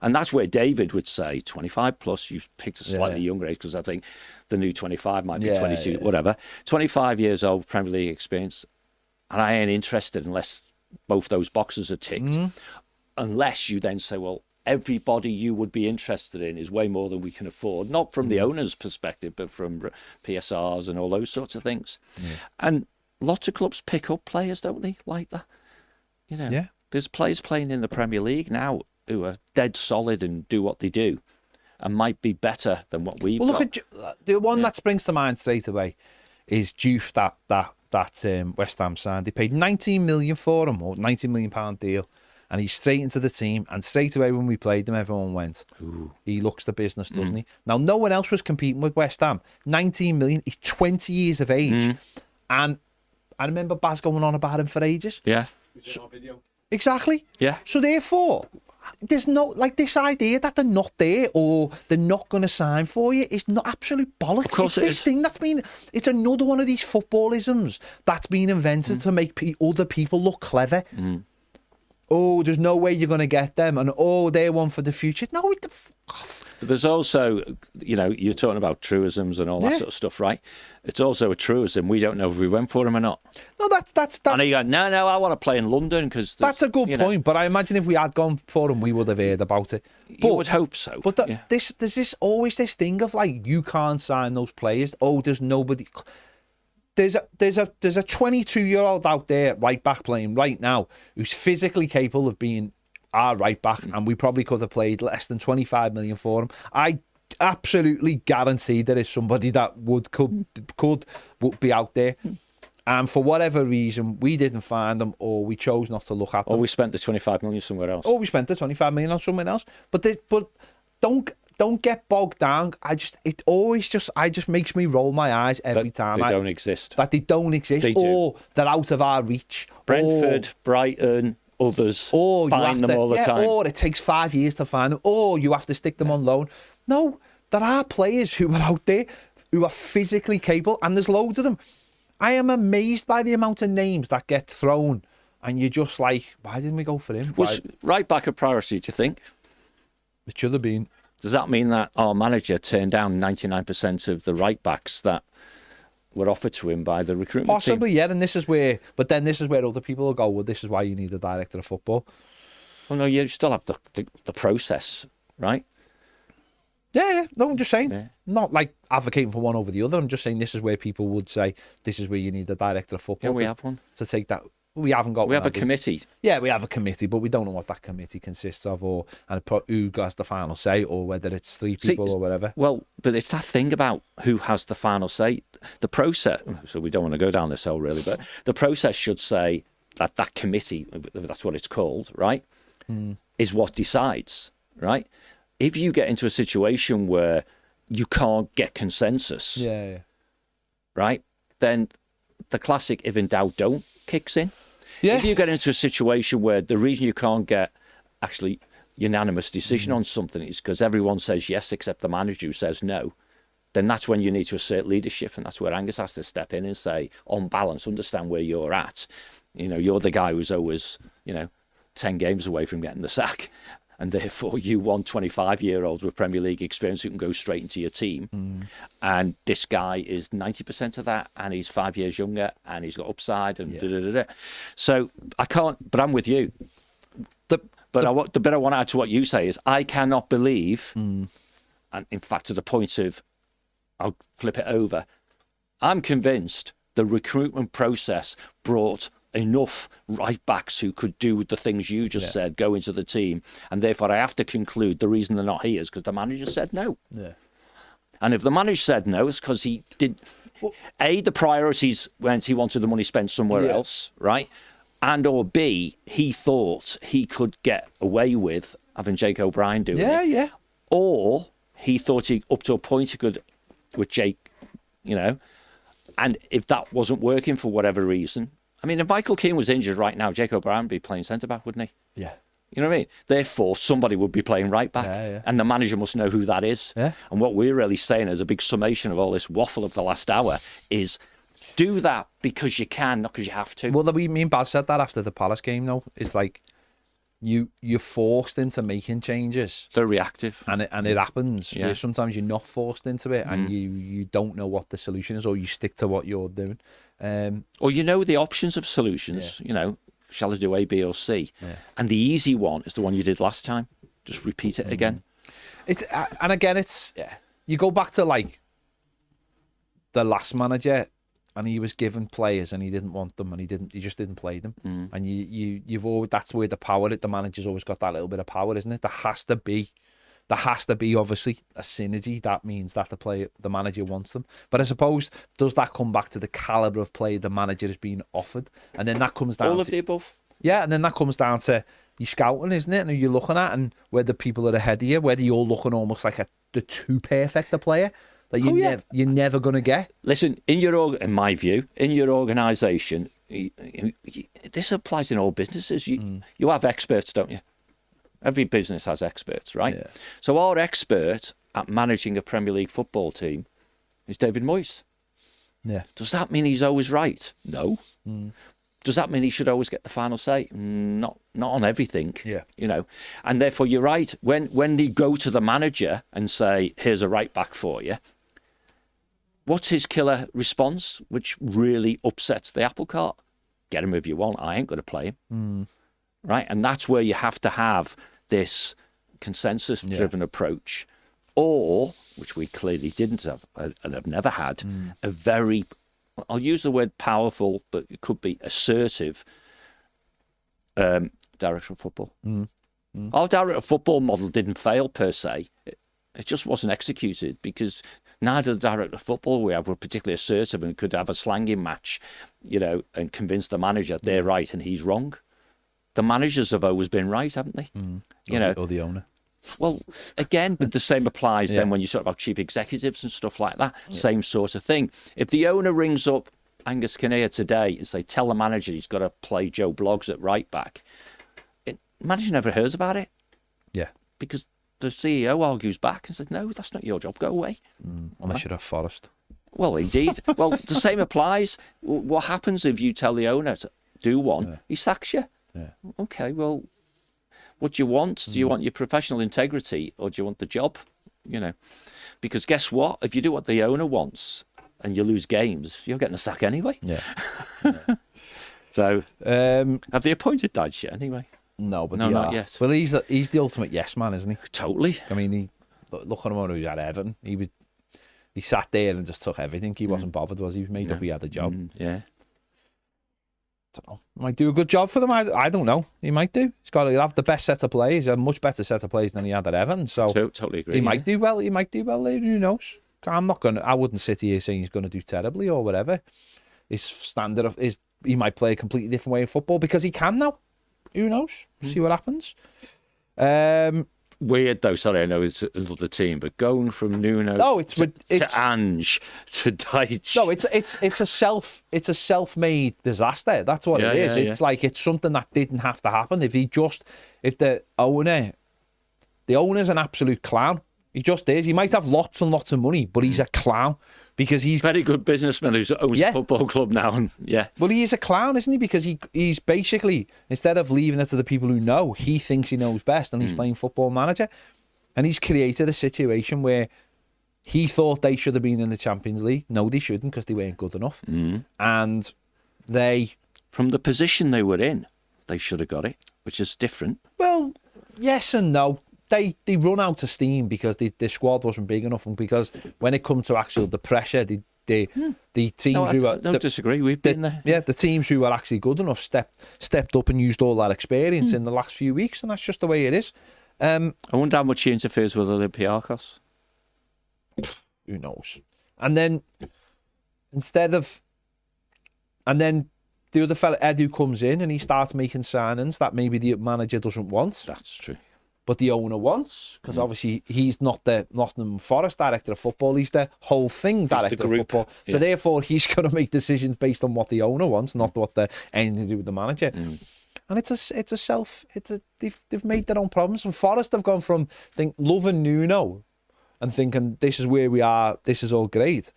And that's where David would say 25 plus. You've picked a slightly younger age because I think the new 25 might be 22, whatever. 25 years old, Premier League experience. And I ain't interested unless both those boxes are ticked. Unless you then say, well, everybody you would be interested in is way more than we can afford. Not from the owner's perspective, but from PSRs and all those sorts of things. Yeah. And lots of clubs pick up players, don't they, like that?
Yeah.
There's players playing in the Premier League now who are dead solid and do what they do and might be better than what we've got.
Look at the one that springs to mind straight away is Juve that West Ham signed. They paid 19 million for him, or £19 million deal, and he's straight into the team. And straight away when we played them, everyone went, "Ooh, he looks the business, doesn't he?" Now, no one else was competing with West Ham. 19 million. He's 20 years of age, and I remember Baz going on about him for ages.
Yeah.
Exactly.
Yeah.
So therefore, there's no this idea that they're not there or they're not going to sign for you is not absolute bollocks.
Of course
it's this thing it's another one of these footballisms that's been invented to make other people look clever. Oh, there's no way you're going to get them, and they're one for the future. No,
But there's also, you're talking about truisms and all that sort of stuff, right? It's also a truism. We don't know if we went for them or not.
No, that's.
And you go, no, I want to play in London because
that's a good point. But I imagine if we had gone for them, we would have heard about it.
You would hope so.
But there's always this thing of you can't sign those players. Oh, there's nobody. There's a 22-year-old out there right back playing right now who's physically capable of being our right back, and we probably could have played less than 25 million for him. I absolutely guarantee there is somebody that could be out there, and for whatever reason we didn't find them, or we chose not to look at them,
or we spent the 25 million somewhere else.
Or we spent the 25 million on somewhere else. But don't get bogged down. It just makes me roll my eyes every time.
They don't exist.
That they don't exist, or they're out of our reach.
Brentford, Brighton, others find them all the time.
Or it takes 5 years to find them, or you have to stick them on loan. No, there are players who are out there who are physically capable, and there's loads of them. I am amazed by the amount of names that get thrown, and you're just like, why didn't we go for him?
Was right back a priority, do you think?
It should have been.
Does that mean that our manager turned down 99% of the right backs that were offered to him by the recruitment
Possibly,
team?
Yeah. And this is where other people will go, well, this is why you need a director of football.
Well, no, you still have the process, right?
Yeah. No, I'm just saying. Yeah. Not like advocating for one over the other. I'm just saying this is where people would say, this is where you need a director of football.
Yeah, we have one.
To take that. We haven't got.
We have a committee.
Yeah, we have a committee, but we don't know what that committee consists of, who has the final say, or whether it's 3 people or whatever.
Well, but it's that thing about who has the final say. The process. So we don't want to go down this hole really, but the process should say that committee, if that's what it's called, right, is what decides, right? If you get into a situation where you can't get consensus,
yeah.
right, then the classic "if in doubt, don't" kicks in.
Yeah.
If you get into a situation where the reason you can't get actually unanimous decision on something is because everyone says yes except the manager who says no, then that's when you need to assert leadership, and that's where Angus has to step in and say, on balance, understand where you're at. You're the guy who's always, 10 games away from getting the sack, and therefore you want 25-year-olds with Premier League experience who can go straight into your team. And this guy is 90% of that, and he's 5 years younger, and he's got upside, and da-da-da-da. So I can't, but I'm with you. The bit I want to add to what you say is I cannot believe, and in fact to the point of, I'll flip it over, I'm convinced the recruitment process brought enough right backs who could do the things you just said, go into the team, and therefore I have to conclude the reason they're not here is because the manager said no. Yeah. And if the manager said no, it's because he did. The priorities went, he wanted the money spent somewhere else, right? And or B, he thought he could get away with having Jake O'Brien doing it. Yeah. Or he thought he, up to a point, he could with Jake, and if that wasn't working for whatever reason, I mean, if Michael Keane was injured right now, Jake O'Brien would be playing centre-back, wouldn't he? Yeah. You know what I mean? Therefore, somebody would be playing right-back, and the manager must know who that is. Yeah. And what we're really saying as a big summation of all this waffle of the last hour is do that because you can, not because you have to.
Well, me and Baz said that after the Palace game, though. It's like you're forced into making changes.
They're reactive.
And it happens. Yeah. Sometimes you're not forced into it and you don't know what the solution is, or you stick to what you're doing.
Or the options of solutions, shall I do A, B or C? Yeah. And the easy one is the one you did last time. Just repeat it again.
And again, you go back to like the last manager, and he was given players and he didn't want them, and he just didn't play them. And you've always, that's where the power, the manager's always got that little bit of power, isn't it? There has to be obviously a synergy. That means that the manager wants them. But I suppose, does that come back to the calibre of play the manager has been offered? And then that comes down
all of the above.
Yeah, and then that comes down to your scouting, isn't it? And who you're looking at, and whether people are ahead of you, whether you're looking almost like the too perfect a player that you're never going to get.
Listen, in my view, in your organisation, this applies in all businesses. You have experts, don't you? Every business has experts, right? Yeah. So our expert at managing a Premier League football team is David Moyes. Yeah. Does that mean he's always right? No. Does that mean he should always get the final say? Not on everything. Yeah. And therefore you're right. When they go to the manager and say, "Here's a right back for you," what's his killer response, which really upsets the apple cart? Get him if you want. I ain't going to play him. Right? And that's where you have to have this consensus-driven approach, or, which we clearly didn't have and have never had, a very, I'll use the word powerful, but it could be assertive, director of football. Our director of football model didn't fail per se. It just wasn't executed because neither the director of football we have were particularly assertive and could have a slanging match, and convince the manager they're right and he's wrong. The managers have always been right, haven't they?
Or the owner.
Well, again, but the same applies then when you talk about chief executives and stuff like that. Same sort of thing. If the owner rings up Angus Kinnear today and say, tell the manager he's got to play Joe Bloggs at right back, the manager never hears about it. Yeah. Because the CEO argues back and says, no, that's not your job, go away.
Unless you're a Forest.
Well, indeed. Well, the same applies. What happens if you tell the owner to do one, he sacks you? Yeah. Okay, well, what do you want? Do you want your professional integrity or do you want the job? Because guess what? If you do what the owner wants and you lose games, you're getting the sack anyway. Yeah. So, have they appointed Dyche yet anyway?
No, but
not yet.
Well, he's the ultimate yes man, isn't he?
Totally.
I mean, look at him when he was at Everton. He sat there and just took everything. He wasn't bothered, was he? He made up he had a job.
Yeah.
Don't know. Might do a good job for them. I don't know. He might do. He'll have the best set of players, a much better set of players than he had at Everton. So
totally agree.
He might do well. He might do well later. Who knows? I wouldn't sit here saying he's going to do terribly or whatever. His standard he might play a completely different way of football because he can now. Who knows? See what happens.
weird though. Sorry, I know it's another team, but going from Nuno to Ange to Dyche.
No, it's a self-made disaster. That's what it is. It's like it's something that didn't have to happen. If the owner's an absolute clown. He just is. He might have lots and lots of money, but he's a clown because he's
very good businessman who owns a football club now. And
well, he is a clown, isn't he? Because he's basically, instead of leaving it to the people who know, he thinks he knows best, and he's playing Football Manager, and he's created a situation where he thought they should have been in the Champions League. No, they shouldn't because they weren't good enough, and
from the position they were in, they should have got it, which is different.
Well, yes and no. They run out of steam because the squad wasn't big enough, and because when it comes to actual the pressure, the teams
I don't disagree. We've been there.
Yeah, the teams who are actually good enough stepped up and used all that experience in the last few weeks, and that's just the way it is.
I wonder how much he interferes with Olympiacos.
Who knows? And then the other fella Edu comes in and he starts making signings that maybe the manager doesn't want.
That's true.
But the owner wants, because obviously he's not the Nottingham Forest director of football, he's the whole thing director of football. So therefore he's going to make decisions based on what the owner wants, not what anything to do with the manager. And they've made their own problems. And Forest have gone from loving Nuno and thinking this is where we are, this is all great,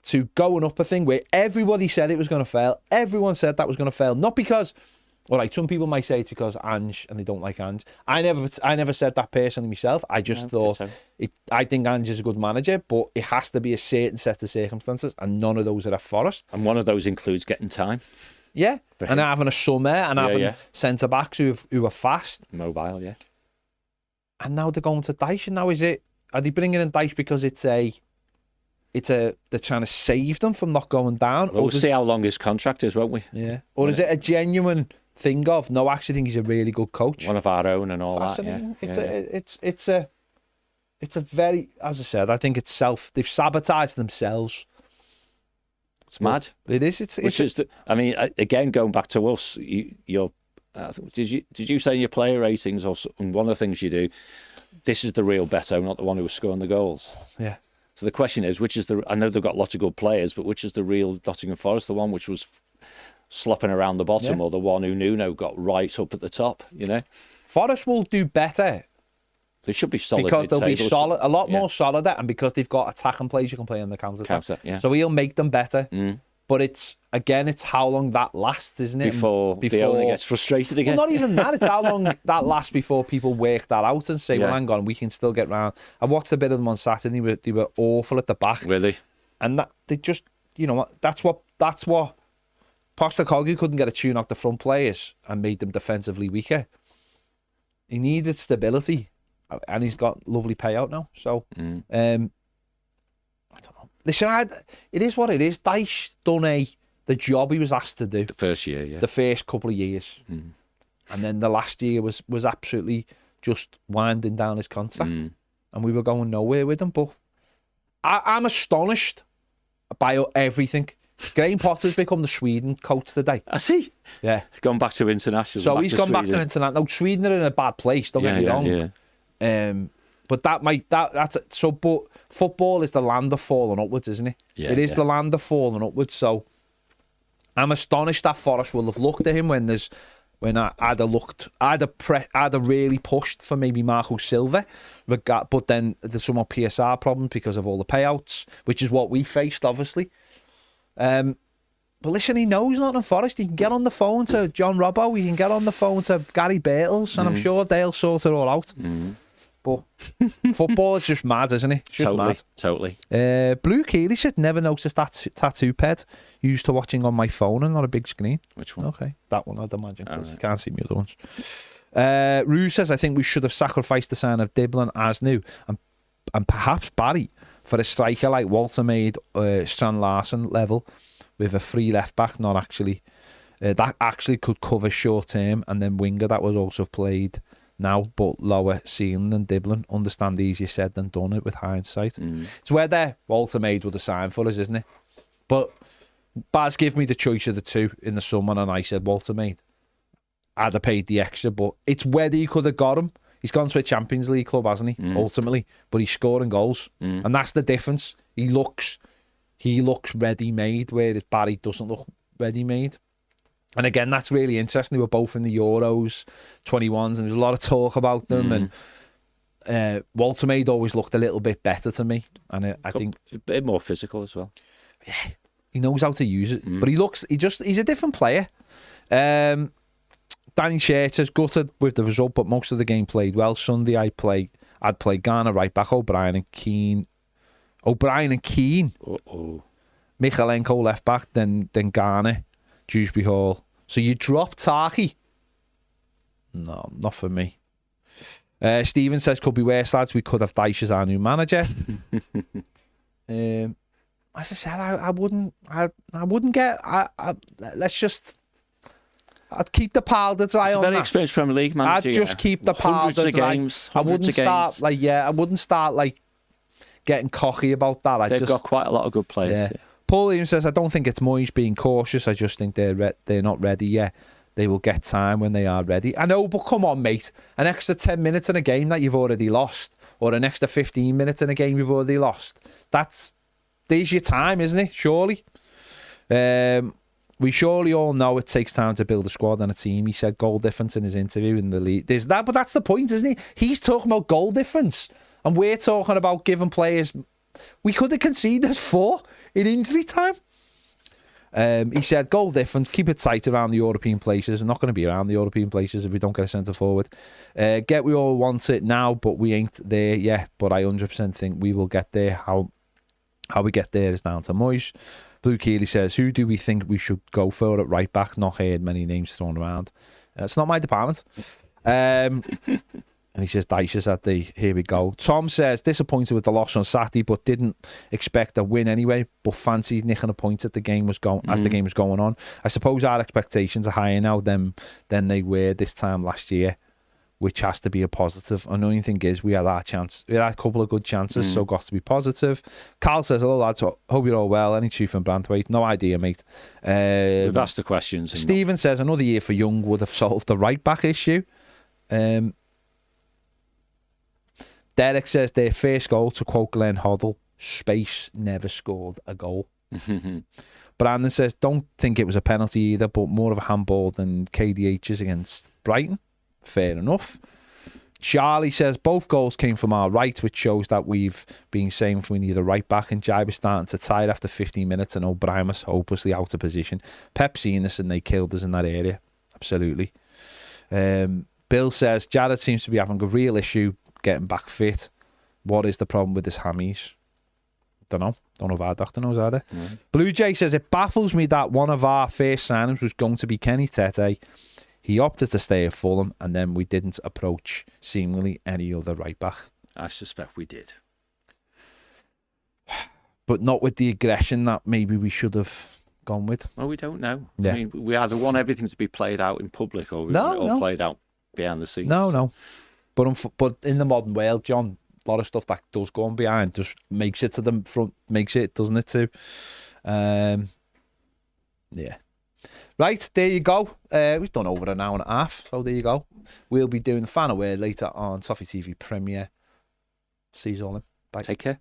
to going up a thing where everybody said it was going to fail. Everyone said that was going to fail. Not because, all right, some people might say it's because Ange and they don't like Ange. I never said that personally myself. I just thought I think Ange is a good manager, but it has to be a certain set of circumstances, and none of those are at Forest.
And one of those includes getting time.
Yeah, and having a summer and having centre backs who are fast,
mobile. Yeah.
And now they're going to Dyche. And now are they bringing in Dyche because they're trying to save them from not going down?
Well, we'll see how long his contract is, won't we?
Yeah. Or is it a genuine thing of, no, I actually think he's a really good coach,
one of our own and all that? Yeah.
It's a very, as I said, I think they've sabotaged themselves.
It's mad.
It is.
Again, going back to us, did you say in your player ratings, or one of the things you do, this is the real Beto, not the one who was scoring the goals?
Yeah.
So the question is, I know they've got lots of good players, but which is the real Nottingham Forest, the one which was slopping around the bottom, or the one who Nuno got right up at the top?
Forest will do better.
They should be solid
because they'll be solid, a lot more solid, and because they've got attacking players you can play on the counter-attack. So he'll make them better. But it's how long that lasts, isn't it?
Before the owner gets frustrated again.
Well, not even that. It's how long that lasts before people work that out and say, well, hang on, we can still get round. I watched a bit of them on Saturday. They were awful at the back.
Really?
And that they just, that's what Postecoglou couldn't get a tune out the front players and made them defensively weaker. He needed stability. And he's got lovely payout now. So, I don't know. Listen, it is what it is. Dyche done the job he was asked to do.
The first year, yeah.
The first couple of years. And then the last year was absolutely just winding down his contract. And we were going nowhere with him. But I'm astonished by everything. Graham Potter's become the Sweden coach today.
I see.
Yeah.
Gone back to international.
So he's gone back to international. No, Sweden are in a bad place, don't get me wrong.
Yeah.
But but football is the land of falling upwards, isn't it?
Yeah,
it is the land of falling upwards. So I'm astonished that Forest will have looked at him when I'd have really pushed for maybe Marco Silva, but then there's some more PSR problems because of all the payouts, which is what we faced, obviously. But listen, he knows Nottingham Forest. He can get on the phone to John Robbo. He can get on the phone to Gary Bartels, and I'm sure they'll sort it all out. But football is just mad, isn't it? It's just mad.
Totally.
Blue Keeley said, never noticed that tattoo ped used to watching on my phone and not a big screen.
Which one?
Okay, that one, I'd imagine. You can't see me other ones. Rue says, I think we should have sacrificed the sign of Dibble and Asnu and perhaps Barry for a striker like Walter made Strand Larsen level with a free left back, not actually that actually could cover short term, and then winger that was also played now but lower ceiling than Diblin. Understand easier said than done it with hindsight. It's where Walter made with a sign for us, isn't it? But Baz gave me the choice of the two in the summer and I said Walter made. I'd have paid the extra, but it's whether you could have got him. He's gone to a Champions League club, hasn't he? Ultimately, but he's scoring goals, and that's the difference. He looks ready-made, whereas Barry doesn't look ready-made. And again, that's really interesting. They were both in the Euros 21s, and there's a lot of talk about them. And Walter Maid always looked a little bit better to me, and I think
a bit more physical as well.
Yeah, he knows how to use it, but he's a different player. Danny Shea says gutted with the result, but most of the game played well. Sunday I'd play Garner right back, O'Brien and Keane. Michalenko left back, then Garner, Dewsbury Hall. So you drop Tarky? No, not for me. Stephen says could be worse, lads. We could have Dyche as our new manager. As I said, I wouldn't get. Let's just. I'd keep the powder dry on that.
Very experienced Premier League manager.
I'd just keep the powder dry. I wouldn't start getting cocky about that.
They've got quite a lot of good players.
Yeah. Paul even says I don't think it's Moyes being cautious. I just think they're not ready yet. They will get time when they are ready. I know, but come on, mate. An extra 10 minutes in a game that you've already lost, or an extra 15 minutes in a game you've already lost. There's your time, isn't it? Surely. We surely all know it takes time to build a squad and a team. He said goal difference in his interview in the league. There's that, but that's the point, isn't he? He's talking about goal difference, and we're talking about giving players. We could have conceded 4 in injury time. He said goal difference, keep it tight around the European places. We're not going to be around the European places if we don't get a centre forward. We all want it now, but we ain't there yet. But I 100% think we will get there. How we get there is down to Moyes. Blue Keeley says, who do we think we should go for at right back? Not heard many names thrown around. It's not my department. And he says Dyche at the here we go. Tom says disappointed with the loss on Saturday, but didn't expect a win anyway. But fancied nicking a point at the game was as the game was going on. I suppose our expectations are higher now than they were this time last year, which has to be a positive. Annoying thing is we had our chance. We had a couple of good chances, so got to be positive. Carl says, hello lads, hope you're all well. Any truth from Branthwaite? No idea, mate.
We've asked the questions.
Stephen says another year for Young would have solved the right back issue. Derek says their first goal, to quote Glenn Hoddle, space never scored a goal. Brandon says don't think it was a penalty either, but more of a handball than KDH's against Brighton. Fair enough. Charlie says both goals came from our right, which shows that we've been saying we need a right back, and Jai was starting to tire after 15 minutes and O'Brien was hopelessly out of position. Pep seen this and they killed us in that area. Absolutely. Bill says Jared seems to be having a real issue getting back fit. What is the problem with his hammies? Don't know if our doctor knows either. Blue Jay says it baffles me that one of our first signings was going to be Kenny Tete. He opted to stay at Fulham, and then we didn't approach seemingly any other right back.
I suspect we did,
but not with the aggression that maybe we should have gone with.
Well, we don't know.
Yeah.
I mean, we either want everything to be played out in public, or we want it all played out behind the scenes.
No. But in the modern world, John, a lot of stuff that does go on behind just makes it to the front, doesn't it too? Yeah. Right, there you go. We've done over an hour and a half, so there you go. We'll be doing the fan aware later on Toffee TV Premiere. See you all then. Bye.
Take care.